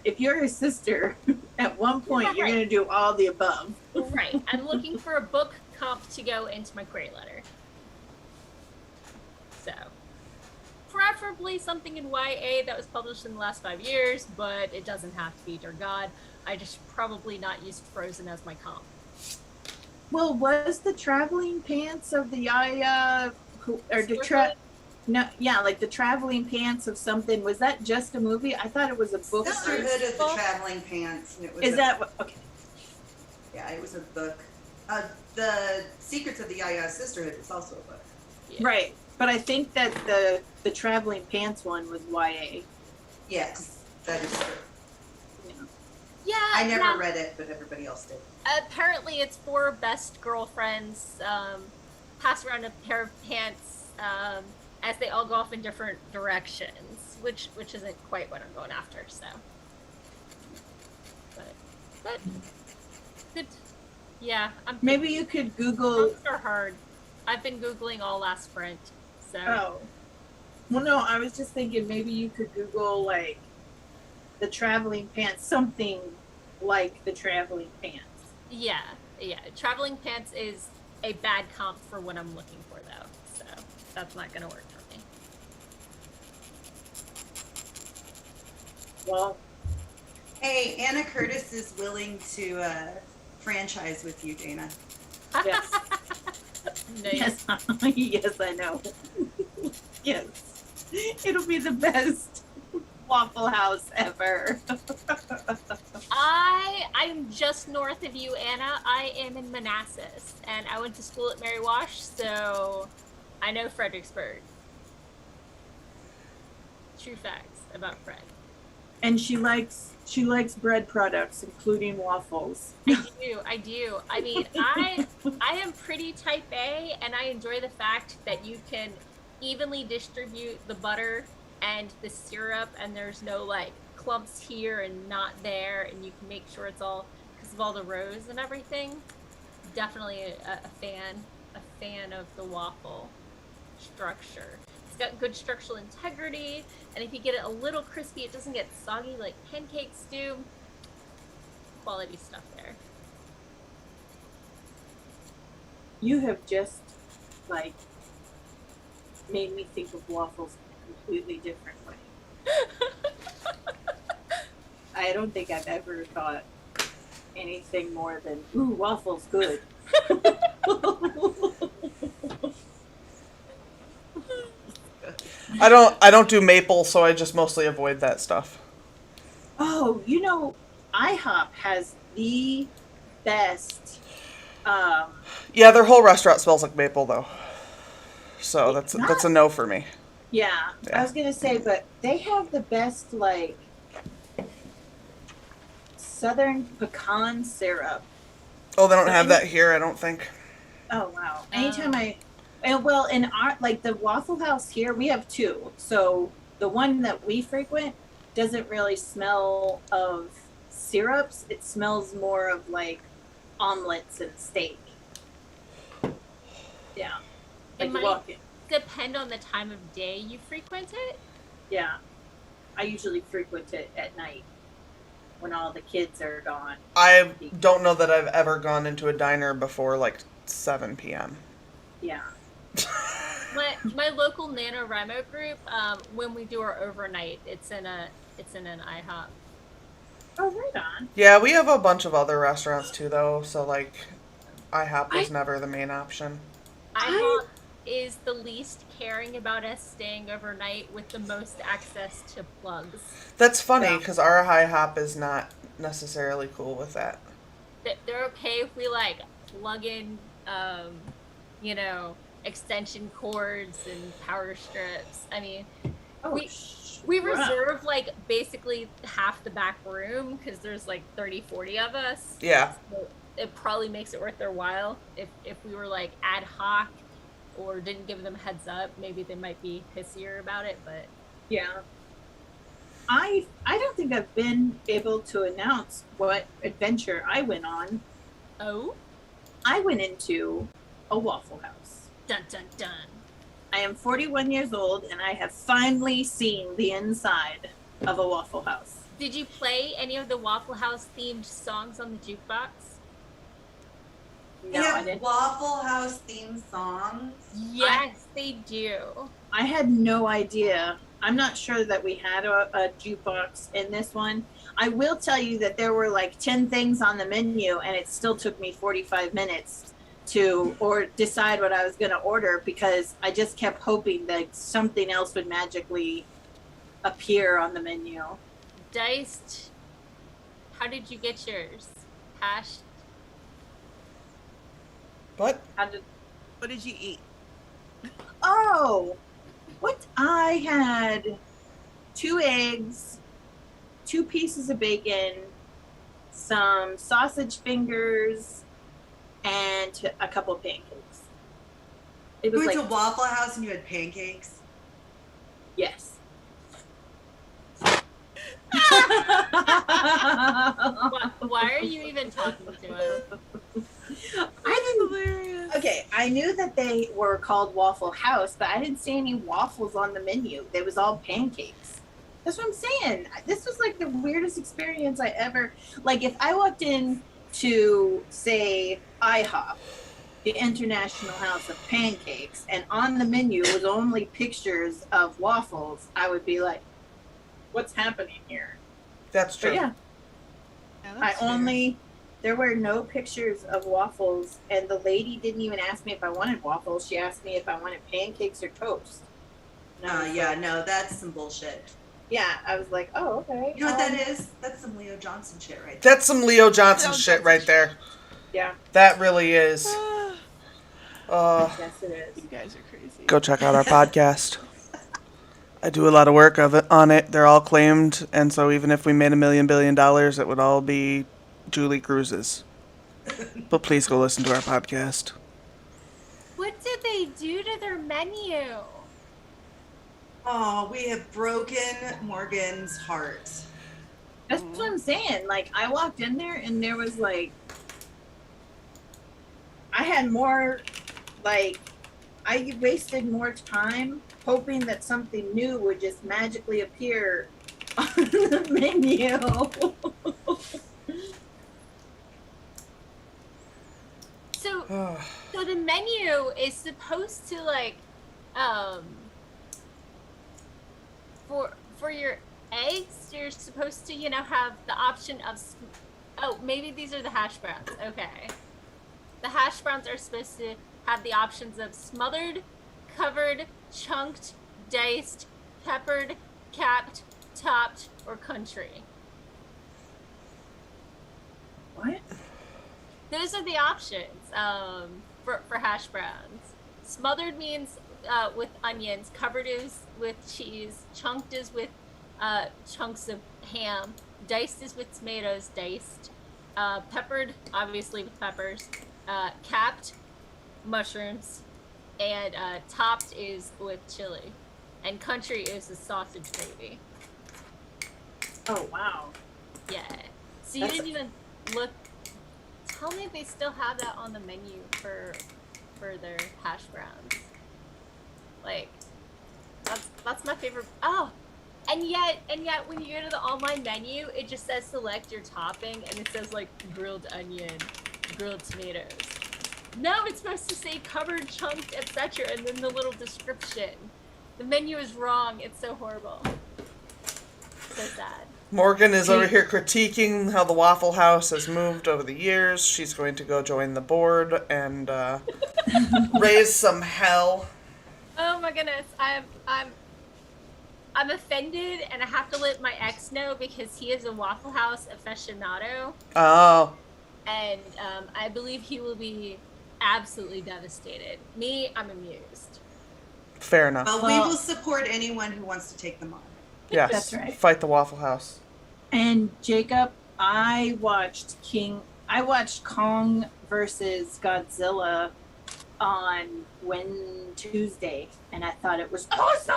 If you're a sister, at one point Yeah, you're right. gonna do all the above. right. I'm looking for a book comp to go into my query letter. So, preferably something in YA that was published in the last 5 years, but it doesn't have to be, dear God. I just probably not used Frozen as my comp. Well, was the traveling pants of the Yaya or the Sisterhood? no, yeah, like the traveling pants of something? Was that just a movie? I thought it was a book. Sisterhood of the Traveling Pants. And it was Is a- that what? Okay. Yeah, it was a book. The Secrets of the Yaya Sisterhood is also a book. Yeah. Right, but I think that the traveling pants one was YA. Yes, that is true. Yeah, I never yeah. read it, but everybody else did. Apparently, it's four best girlfriends pass around a pair of pants as they all go off in different directions, which isn't quite what I'm going after. So, but good. Yeah, I'm. Maybe you could Google. Comps are hard. I've been googling all last sprint. So Oh. Well, no, I was just thinking maybe you could Google like the traveling pants, something like the traveling pants. yeah. Traveling pants is a bad comp for what I'm looking for, though. So that's not gonna work for me. Well, Hey, Anna Curtis is willing to franchise with you, Dana. yes. Nice. Yes, yes, I know. Yes, it'll be the best Waffle House ever. I'm just north of you, Anna. I am in Manassas, and I went to school at Mary Wash, so I know Fredericksburg. True facts about Fred. And she likes bread products, including waffles. I do. I mean, I am pretty type A, and I enjoy the fact that you can evenly distribute the butter and the syrup, and there's no like clumps here and not there, and you can make sure it's all because of all the rows and everything. Definitely a fan of the waffle structure. It's got good structural integrity, and if you get it a little crispy, it doesn't get soggy like pancakes do. Quality stuff there. You have just like made me think of waffles in a completely different way. I don't think I've ever thought anything more than, ooh, waffles good. I don't do maple, so I just mostly avoid that stuff. Oh, you know, IHOP has the best Yeah, their whole restaurant smells like maple though. So that's a no for me. Yeah, Yeah. I was gonna say, but they have the best like southern pecan syrup. Oh, they don't So have any- that here, I don't think. Oh wow! Anytime well, in our like the Waffle House here, we have two. So the one that we frequent doesn't really smell of syrups. It smells more of like omelets and steak. Yeah, It like you might walk in. depend on the time of day you frequent it. Yeah, I usually frequent it at night when all the kids are gone. I don't know that I've ever gone into a diner before like 7 p.m. Yeah. My local NaNoWriMo group, when we do our overnight, it's in an IHOP. Oh, right on. Yeah, we have a bunch of other restaurants too though, so like IHOP was never the main option. IHOP is the least caring about us staying overnight with the most access to plugs. That's funny Yeah. because our IHOP is not necessarily cool with that. They're okay if we like plug in, extension cords and power strips. I mean, Oh, we wow. reserve like basically half the back room because there's like 30-40 of us. Yeah. So it probably makes it worth their while. If we were like ad hoc or didn't give them heads up, maybe they might be pissier about it, but Yeah. I don't think I've been able to announce what adventure I went on. oh, I went into a Waffle House. dun dun dun. I am 41 years old and I have finally seen the inside of a Waffle House. Did you play any of the Waffle House themed songs on the jukebox? They No, I have didn't. Waffle House theme songs. Yes, they do. I had no idea. I'm not sure that we had a jukebox in this one. I will tell you that there were like 10 things on the menu and it still took me 45 minutes to decide what I was going to order because I just kept hoping that something else would magically appear on the menu. Diced. How did you get yours? Hashed. What? What did you eat? Oh, what I had 2 eggs, 2 pieces of bacon, some sausage fingers, and a couple of pancakes. It You was went like, to Waffle House and you had pancakes. yes. Why are you even talking to him? Okay, I knew that they were called Waffle House, but I didn't see any waffles on the menu. It was all pancakes. That's what I'm saying. This was like the weirdest experience I ever. Like, if I walked in to, say, IHOP, the International House of Pancakes, and on the menu was only pictures of waffles, I would be like, what's happening here? That's true. But yeah, Yeah, I that's fair. there were no pictures of waffles, and the lady didn't even ask me if I wanted waffles. She asked me if I wanted pancakes or toast. And I was Yeah, like, no, that's some bullshit. yeah, I was like, oh, okay. You know what that is? That's some Leo Johnson shit right there. That's some Leo Johnson Leo shit Johnson right shit. there. Yeah, That really is. yes, it is. You guys are crazy. Go check out our podcast. I do a lot of work on it. They're all claimed, and so even if we made $1 billion, it would all be Julie Cruises. But please go listen to our podcast. What did they do to their menu? Oh, we have broken Morgan's heart. That's what I'm saying. Like, I walked in there and there was like, I had more, like, I wasted more time hoping that something new would just magically appear on the menu. So the menu is supposed to like, for your eggs, you're supposed to have the option of. Oh, maybe these are the hash browns. Okay, the hash browns are supposed to have the options of smothered, covered, chunked, diced, peppered, capped, topped, or country. What? those are the options for hash browns. Smothered means with onions. Covered is with cheese. Chunked is with chunks of ham. Diced is with tomatoes, diced. Peppered, obviously with peppers. Capped, mushrooms. And topped is with chili. And country is the sausage gravy. Oh, wow. Yeah. So you didn't even look. Tell me if they still have that on the menu for their hash browns. Like, that's my favorite. Oh, and yet when you go to the online menu, it just says select your topping, and it says like grilled onion, grilled tomatoes. No, it's supposed to say covered, chunked, etc., and then the little description. The menu is wrong. It's so horrible. So sad. Morgan is over here critiquing how the Waffle House has moved over the years. She's going to go join the board and raise some hell. Oh my goodness, I'm offended, and I have to let my ex know because he is a Waffle House aficionado, Oh, and I believe he will be absolutely devastated. Me, I'm amused. fair enough. Well, we will support anyone who wants to take them on. Yes, That's right. fight the Waffle House. And Jacob, I watched Kong versus Godzilla on Tuesday, and I thought it was awesome.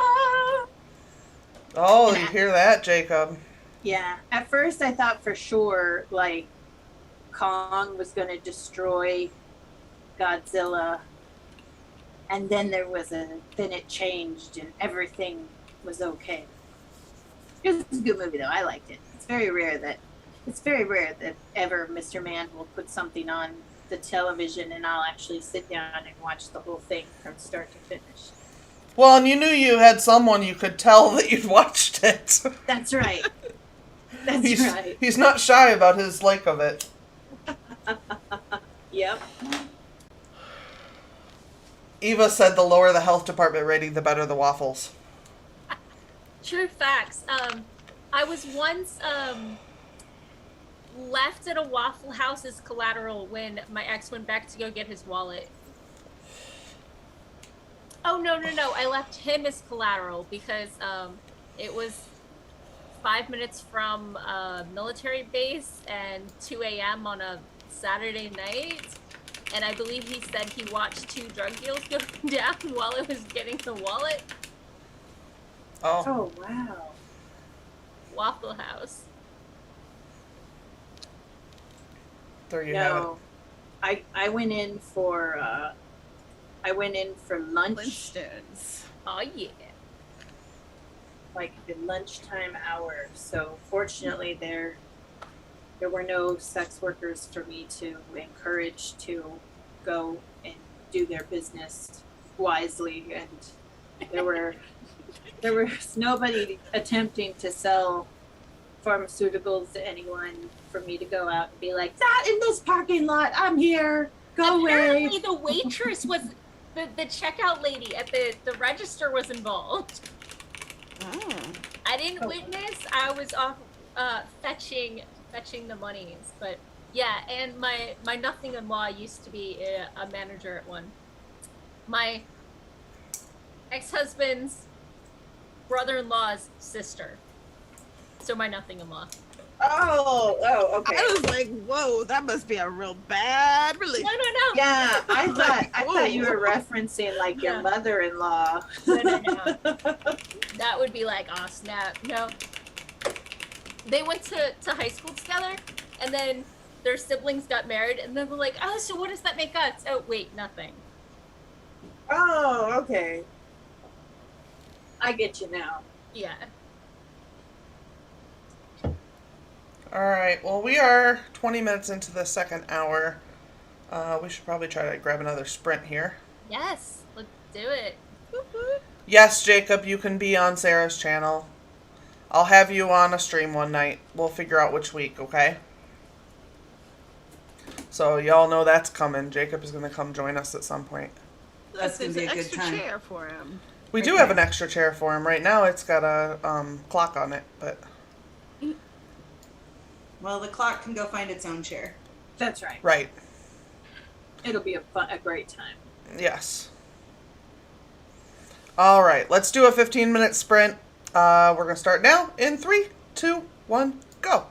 Oh, you hear that, Jacob? Yeah, at first I thought for sure like Kong was going to destroy Godzilla, and then then it changed and everything was okay. It was a good movie though. I liked it. It's very rare that ever Mr. Man will put something on the television and I'll actually sit down and watch the whole thing from start to finish. Well, and you knew you had someone you could tell that you'd watched it. That's right. That's right. He's not shy about his like of it. Yep. Eva said the lower the health department rating, the better the waffles. True facts. I was once left at a Waffle House as collateral when my ex went back to go get his wallet. Oh, no. I left him as collateral because it was 5 minutes from a military base and 2 a.m. on a Saturday night. And I believe he said he watched 2 drug deals go down while I was getting the wallet. Oh. Oh, wow. Waffle House. There you have it. No, I went in for lunch, Flintstones. Oh, yeah. like the lunchtime hour. So fortunately, there were no sex workers for me to encourage to go and do their business wisely, and there was nobody attempting to sell pharmaceuticals to anyone for me to go out and be like, not in this parking lot, I'm here, go away. Apparently the waitress was, the checkout lady at the register was involved. Oh. I didn't witness, I was off fetching the monies, but yeah, and my nothing-in-law used to be a manager at one. My ex-husband's brother-in-law's sister. So my nothing-in-law. Oh, okay. I was like, whoa, that must be a real bad relationship. No. Yeah, I thought you Ooh. were referencing like your Yeah. mother-in-law. No. That would be like, oh snap. No. They went to high school together, and then their siblings got married, and then they're like, oh, so what does that make us? Oh, wait, nothing. Oh, okay. I get you now. Yeah. All right. Well, we are 20 minutes into the second hour. We should probably try to grab another sprint here. Yes, let's do it. Yes, Jacob, you can be on Sarah's channel. I'll have you on a stream one night. We'll figure out which week, okay? So y'all know that's coming. Jacob is going to come join us at some point. That's gonna be a good extra time. chair for him. We do have an extra chair for him. Right now it's got a clock on it, but... Well, the clock can go find its own chair. That's right. Right. It'll be a great time. Yes. All right, let's do a 15-minute sprint. We're going to start now in 3, 2, 1, go.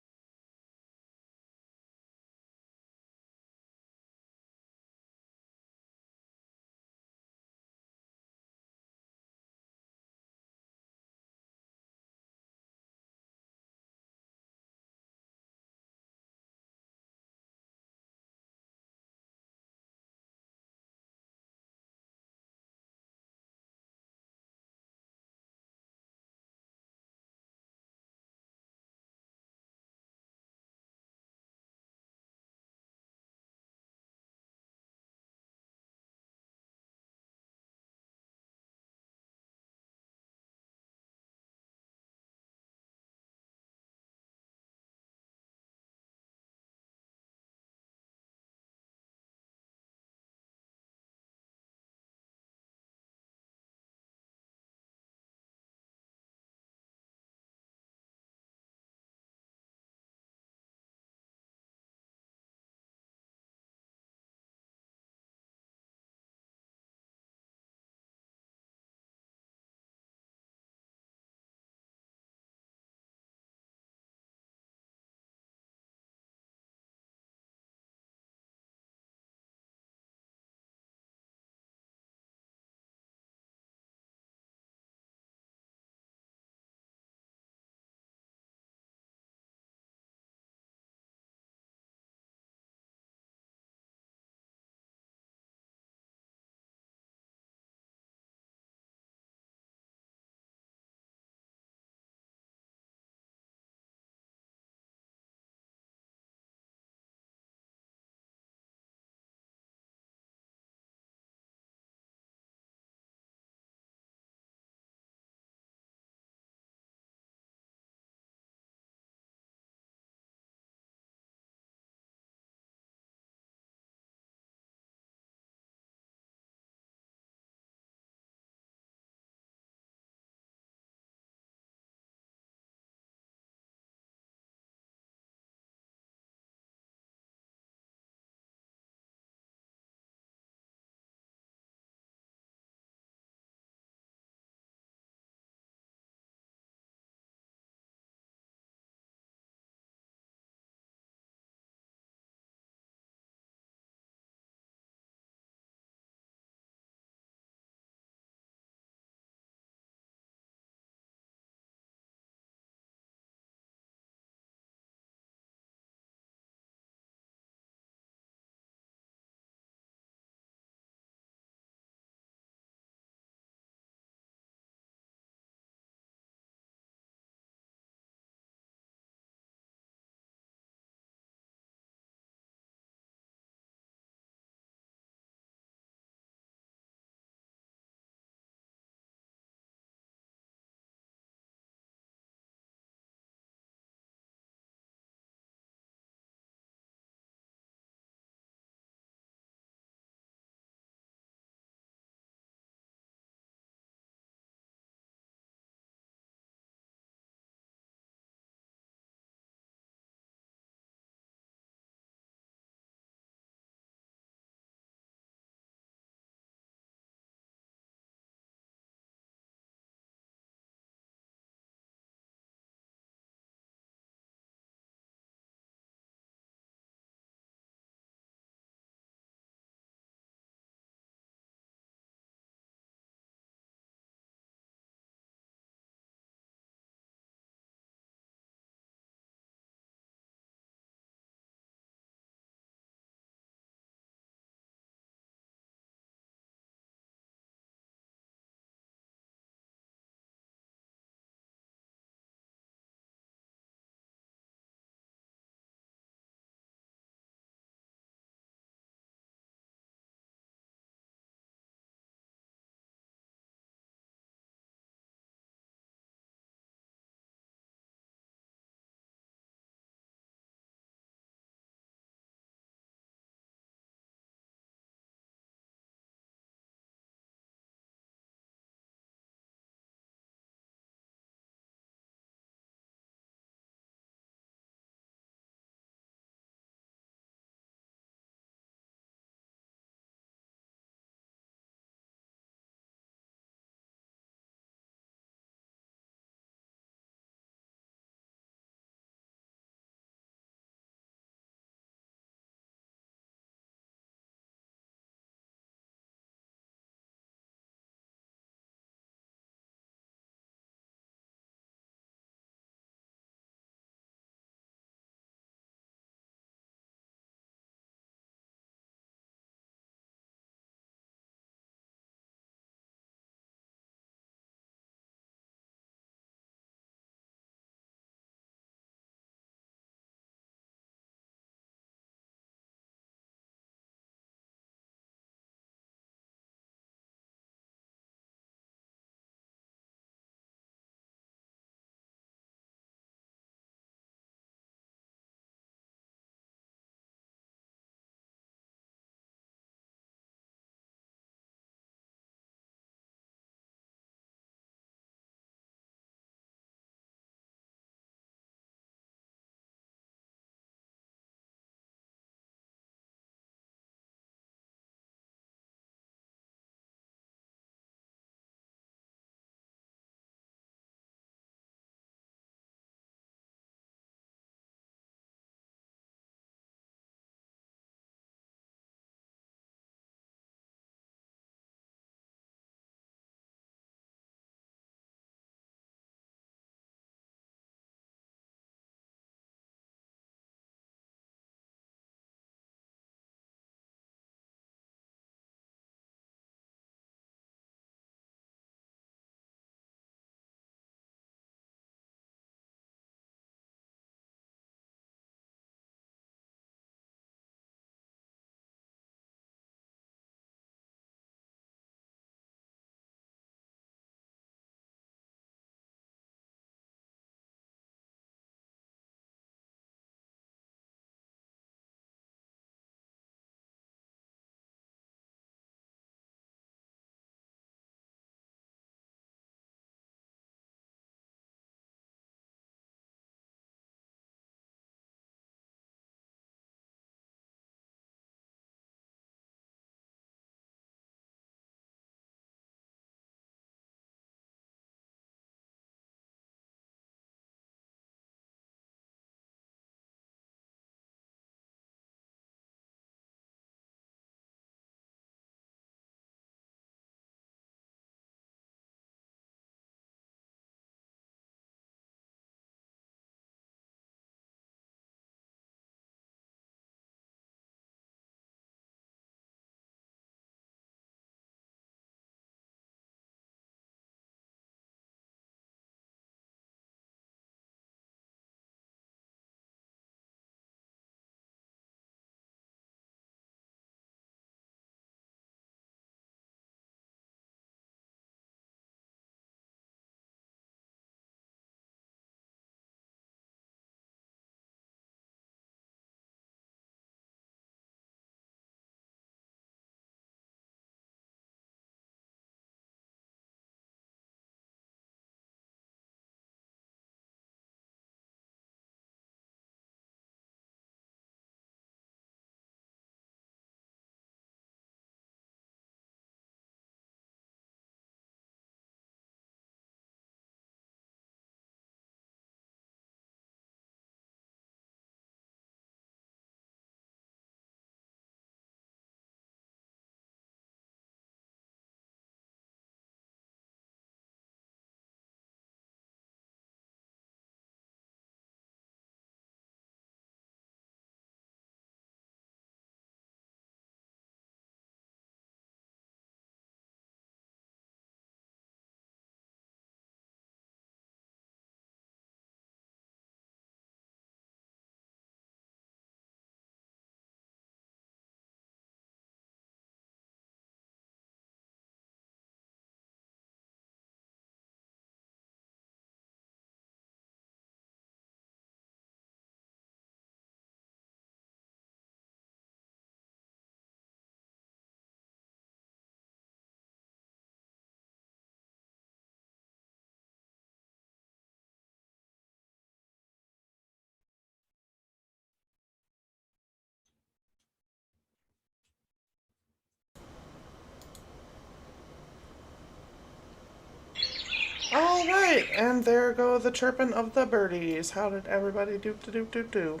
All right, and there go the chirping of the birdies. How did everybody do?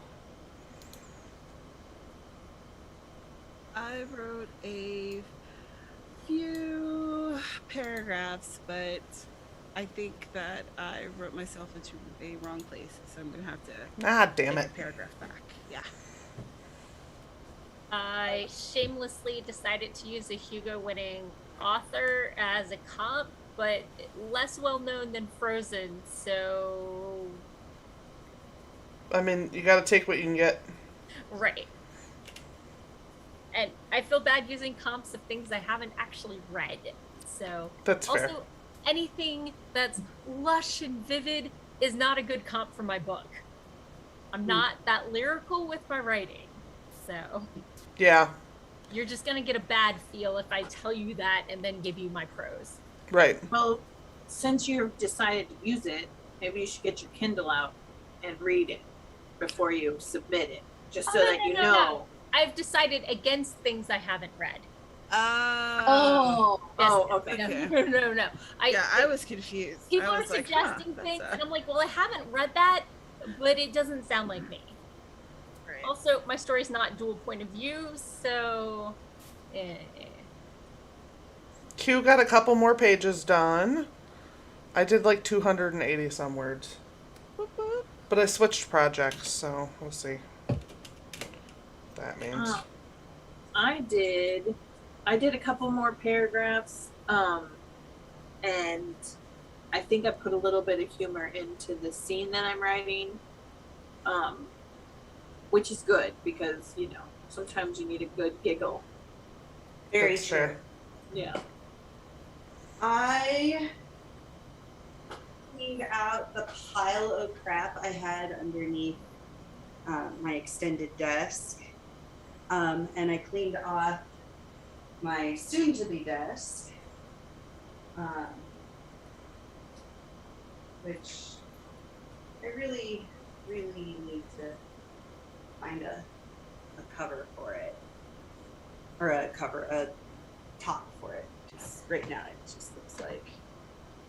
I wrote a few paragraphs, but I think that I wrote myself into a wrong place, so I'm gonna have to Ah, damn take it. a paragraph back. Yeah. I shamelessly decided to use a Hugo-winning author as a comp, but less well-known than Frozen, so... I mean, you gotta take what you can get. Right. And I feel bad using comps of things I haven't actually read, so... That's also, fair. anything that's lush and vivid is not a good comp for my book. I'm not that lyrical with my writing, so... Yeah, You're just gonna get a bad feel if I tell you that and then give you my prose. right. Well, since you've decided to use it, maybe you should get your Kindle out and read it before you submit it, just so that you know. No. I've decided against things I haven't read. Oh, okay. No. I was confused. People I are was like, suggesting huh, things, that's, and I'm like, well, I haven't read that, but it doesn't sound like me. right. Also, my story's not dual point of view, so... Q got a couple more pages done. I did like 280 some words. But I switched projects, so we'll see what that means. I did a couple more paragraphs, and I think I put a little bit of humor into the scene that I'm writing, which is good because, you know, sometimes you need a good giggle. Very That's true. fair. Yeah. I cleaned out the pile of crap I had underneath my extended desk. And I cleaned off my soon-to-be desk, which I really, really need to find a cover for it. Or a top for it. Because right now it just looks like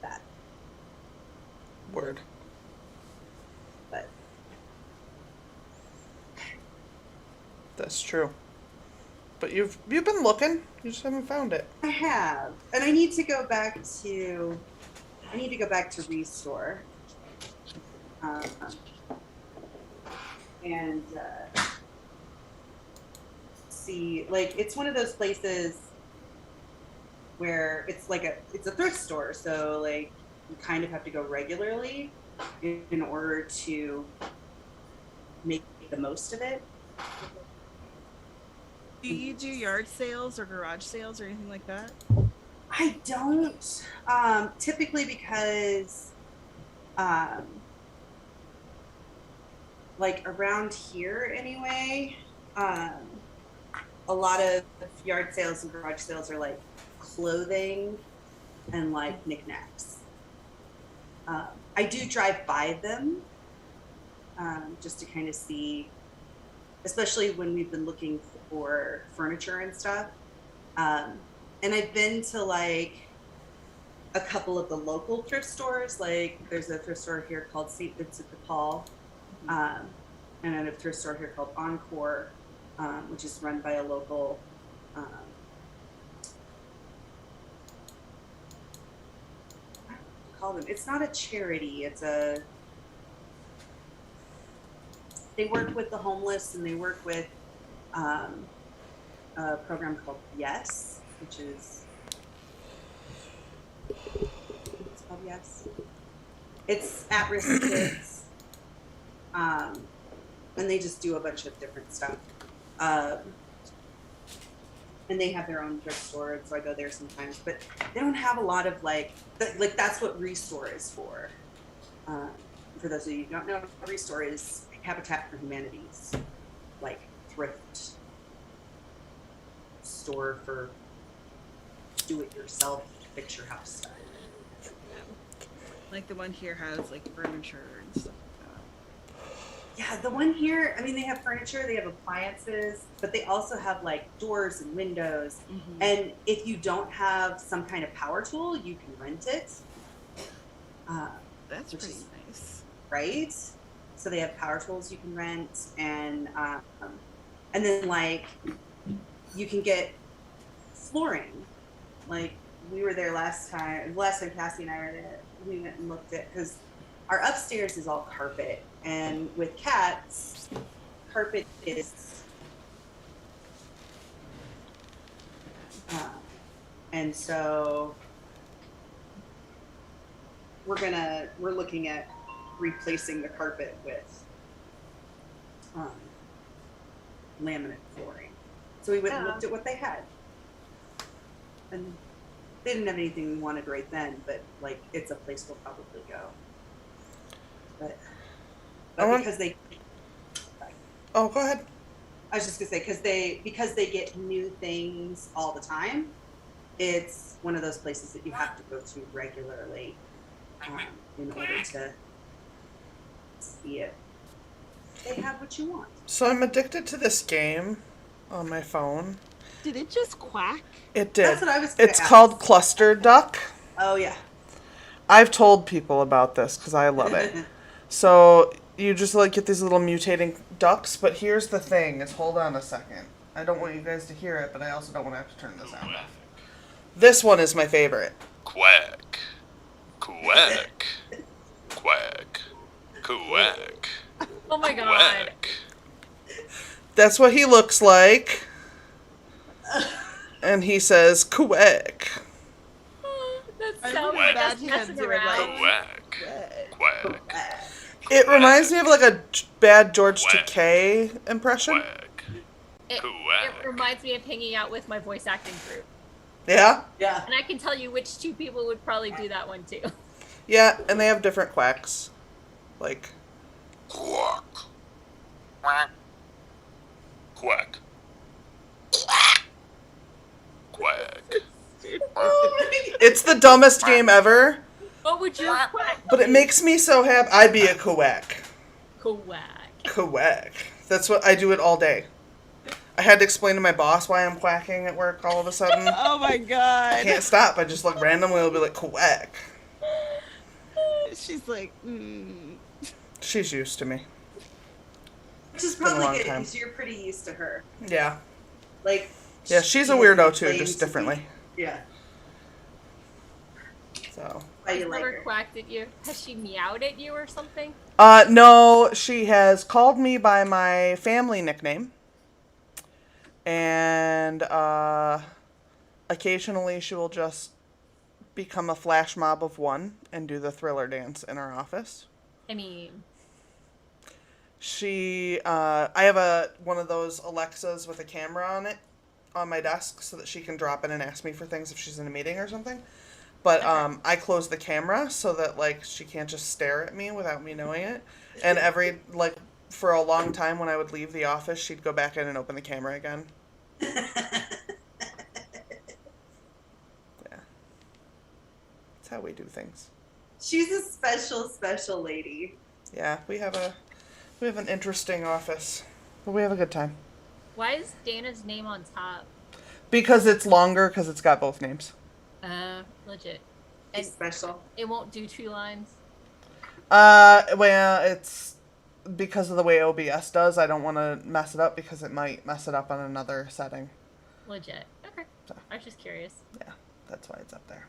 that. Word. But That's true. But you've been looking. You just haven't found it. I have. And I need to go back to Restore. And see, like, it's one of those places where it's a thrift store, so like you kind of have to go regularly in order to make the most of it. Do you do yard sales or garage sales or anything like that? I don't, typically because, like around here anyway, a lot of yard sales and garage sales are like clothing and like knickknacks. I do drive by them, just to kind of see, especially when we've been looking for furniture and stuff. And I've been to like a couple of the local thrift stores. Like there's a thrift store here called St. Vincent de Paul, and then a thrift store here called Encore, which is run by a local call them. It's not a charity. They work with the homeless, and they work with a program called Yes, which is it's called Yes. It's at-risk kids, and they just do a bunch of different stuff. And they have their own thrift store, so I go there sometimes. But they don't have a lot of like that's what Restore is for. For those of you who don't know, Restore is Habitat for Humanity's like thrift store for do-it-yourself fix your house stuff. Like the one here has like furniture and stuff like that. Yeah, the one here, I mean, they have furniture, they have appliances, but they also have like doors and windows. Mm-hmm. And if you don't have some kind of power tool, you can rent it. That's Which pretty is- nice. right? So they have power tools you can rent, and then like you can get flooring. Like we were there last time. Last time Cassie and I were there, we went and looked at because our upstairs is all carpet, and with cats, carpet is. And so we're looking at replacing the carpet with laminate flooring. So we went and looked at what they had, and they didn't have anything we wanted right then, but like it's a place we'll probably go. But because they, Oh, go ahead. I was just gonna say because they get new things all the time. It's one of those places that you have to go to regularly in order to see it. They have what you want. So I'm addicted to this game on my phone. Did it just quack? It did. That's what I was gonna It's ask. called Cluster Duck. Oh yeah. I've told people about this because I love it. So you just like get these little mutating ducks, but here's the thing: is hold on a second. I don't want you guys to hear it, but I also don't want to have to turn this on. This one is my favorite. Quack. Quack. Quack. Quack. Oh my god. Quack. That's what he looks like. And he says, quack. That I sounds really like us imagine him messing doing, around. Quack. Quack. It reminds me of like a bad George Quack. Takei impression. Quack. It Quack. reminds me of hanging out with my voice acting group. Yeah? Yeah. And I can tell you which two people would probably do that one too. Yeah, and they have different quacks. Like, Quack. Quack. Quack. Quack. it's the dumbest game ever, What would your quack but it makes me so happy. I'd be a quack. quack? Quack. That's what I do it all day. I had to explain to my boss why I'm quacking at work all of a sudden. Oh my I god. can't stop. I just like randomly will be like quack. She's like, She's used to me. Which is been a probably long good time. because you're pretty used to her. Yeah. Like. Yeah, she's a she weirdo doesn't too, claim just to be- differently. Yeah. So. Why She's you like never her? quacked at you. Has she meowed at you or something? No, she has called me by my family nickname. And occasionally she will just become a flash mob of one and do the Thriller dance in our office. I mean, I have one of those Alexas with a camera on it on my desk so that she can drop in and ask me for things if she's in a meeting or something. But I close the camera so that like she can't just stare at me without me knowing it. And for a long time when I would leave the office, she'd go back in and open the camera again. Yeah. That's how we do things. She's a special lady. Yeah, we have an interesting office. But we have a good time. why is Dana's name on top? Because it's longer because it's got both names. Legit. She's And special. it won't do 2 lines. Well, it's because of the way OBS does. I don't want to mess it up because it might mess it up on another setting. Legit. Okay. So. I was just curious. Yeah, that's why it's up there.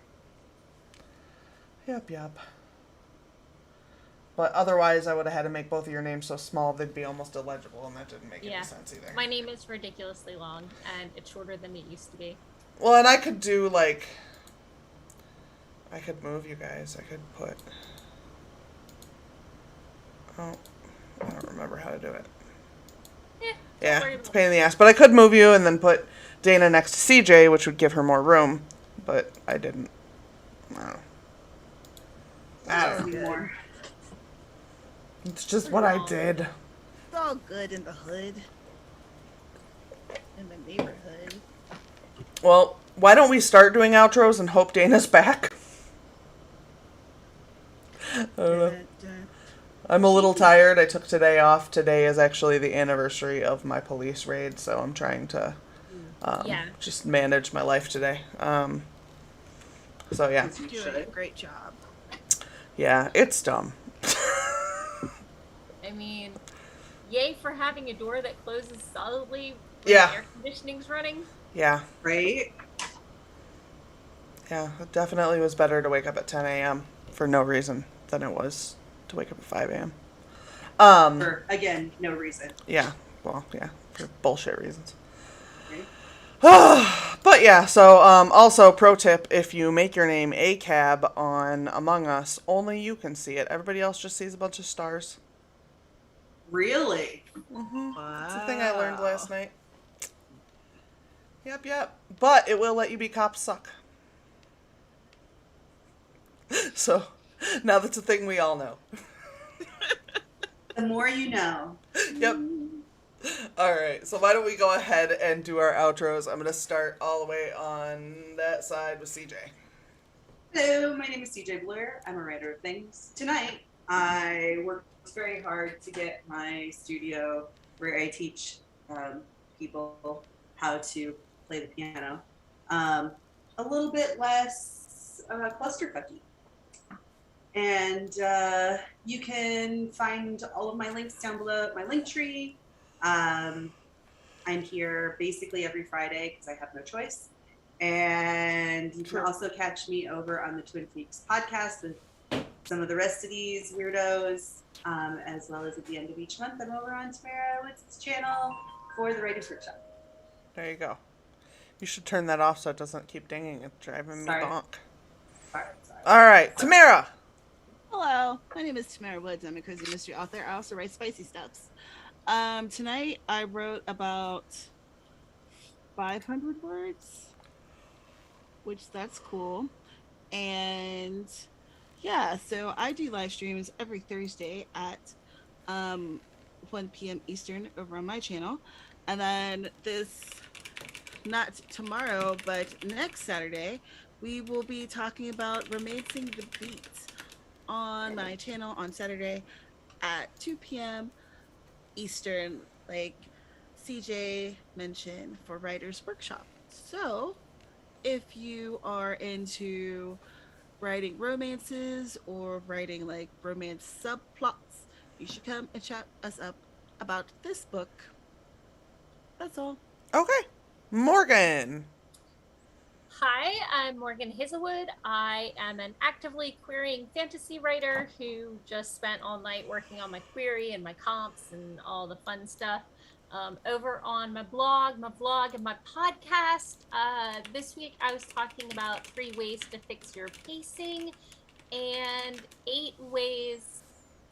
Yep. But otherwise, I would have had to make both of your names so small they'd be almost illegible, and that didn't make Yeah. any sense either. My name is ridiculously long, and it's shorter than it used to be. Well, and I could do like, I could move you guys. I could put. Oh, I don't remember how to do it. Yeah, worry it's a about pain in the ass. But I could move you and then put Dana next to CJ, which would give her more room. But I didn't. I don't know. I don't know. More. It's just what I did. it's all good in the hood. In the neighborhood. Well, why don't we start doing outros and hope Dana's back? I don't know. I'm a little tired. I took today off. Today is actually the anniversary of my police raid, so I'm trying to Yeah. just manage my life today. So yeah. You Doing a should. great job. Yeah, it's dumb. I mean, yay for having a door that closes solidly when Yeah. the air conditioning's running. Yeah. Right? Yeah, it definitely was better to wake up at 10 a.m. for no reason than it was to wake up at 5 a.m. For, again, no reason. Yeah, well, yeah, for bullshit reasons. Right? But yeah, so also pro tip, if you make your name a cab on Among Us, only you can see it. Everybody else just sees a bunch of stars. Really? That's the thing I learned last night. Yep. But it will let you be cops suck. So now that's a thing we all know. The more you know. Yep. All right, so why don't we go ahead and do our outros? I'm going to start all the way on that side with CJ. Hello, my name is CJ Blair. I'm a writer of things. Tonight, I worked very hard to get my studio where I teach people how to play the piano a little bit less clusterfucky. And you can find all of my links down below at my link tree. I'm here basically every Friday because I have no choice. And you can also catch me over on the Twin Peaks podcast with some of the rest of these weirdos, as well as at the end of each month, I'm over on Tamara Woods' channel for the Writers' Workshop. There you go. You should turn that off so it doesn't keep dinging. It's driving me Sorry. bonk. Sorry. All right, Tamara. Hello, my name is Tamara Woods. I'm a cozy mystery author. I also write spicy stuffs. Tonight I wrote about 500 words, which that's cool. And yeah, so I do live streams every Thursday at 1 p.m. Eastern over on my channel. And then not tomorrow, but next Saturday, we will be talking about Romancing the Beat on my channel on Saturday at 2 p.m. Eastern, like CJ mentioned, for Writers' Workshop. So if you are into writing romances or writing like romance subplots, you should come and chat us up about this book. That's all. Okay. Morgan. Hi, I'm Morgan Hazelwood. I am an actively querying fantasy writer who just spent all night working on my query and my comps and all the fun stuff. Over on my blog, my vlog, and my podcast, this week I was talking about 3 ways to fix your pacing and 8 ways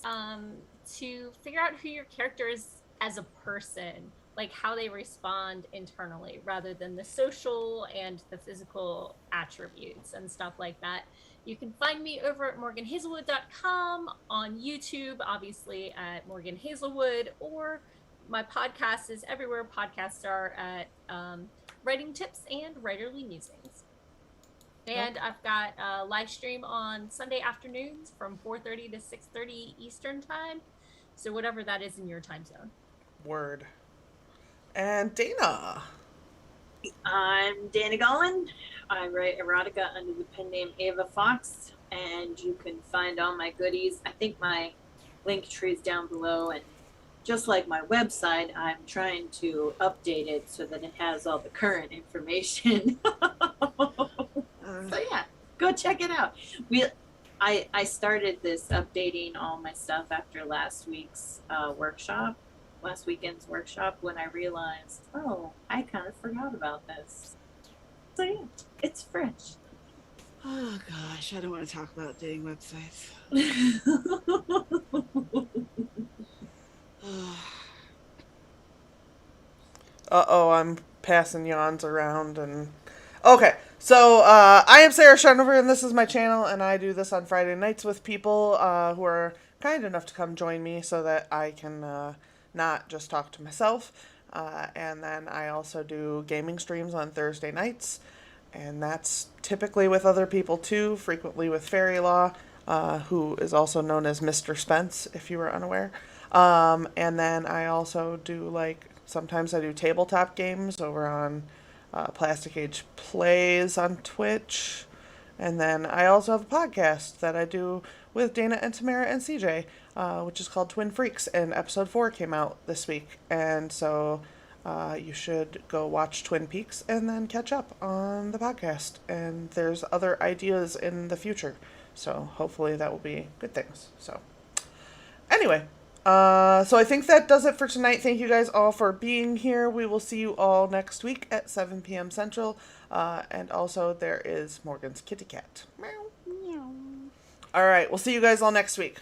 to figure out who your character is as a person, like how they respond internally rather than the social and the physical attributes and stuff like that. You can find me over at morganhazelwood.com, on YouTube, obviously at Morgan Hazelwood, or my podcast is everywhere podcasts are at Writing Tips and Writerly Musings. And I've got a live stream on Sunday afternoons from 4:30 to 6:30 Eastern time. So whatever that is in your time zone. Word. And Dana. I'm Dana Golan. I write erotica under the pen name Ava Fox, and you can find all my goodies. I think my link tree is down below, and just like my website, I'm trying to update it so that it has all the current information. So yeah, go check it out. I started this updating all my stuff after last weekend's workshop, when I realized, oh, I kind of forgot about this. So yeah, it's fresh. Oh gosh, I don't want to talk about dating websites. Uh-oh, I'm passing yawns around and... Okay, so I am Sarah Sharnover, and this is my channel, and I do this on Friday nights with people who are kind enough to come join me so that I can not just talk to myself. And then I also do gaming streams on Thursday nights, and that's typically with other people too, frequently with Fairy Law, who is also known as Mr. Spence, if you were unaware. And then I also do, sometimes I do tabletop games over on Plastic Age Plays on Twitch. And then I also have a podcast that I do with Dana and Tamara and CJ, which is called Twin Freaks, and episode 4 came out this week. And so you should go watch Twin Peaks and then catch up on the podcast. And there's other ideas in the future, so hopefully that will be good things. So anyway, so I think that does it for tonight. Thank you guys all for being here. We will see you all next week at 7 p.m. Central. And also there is Morgan's kitty cat. Meow. All right, we'll see you guys all next week.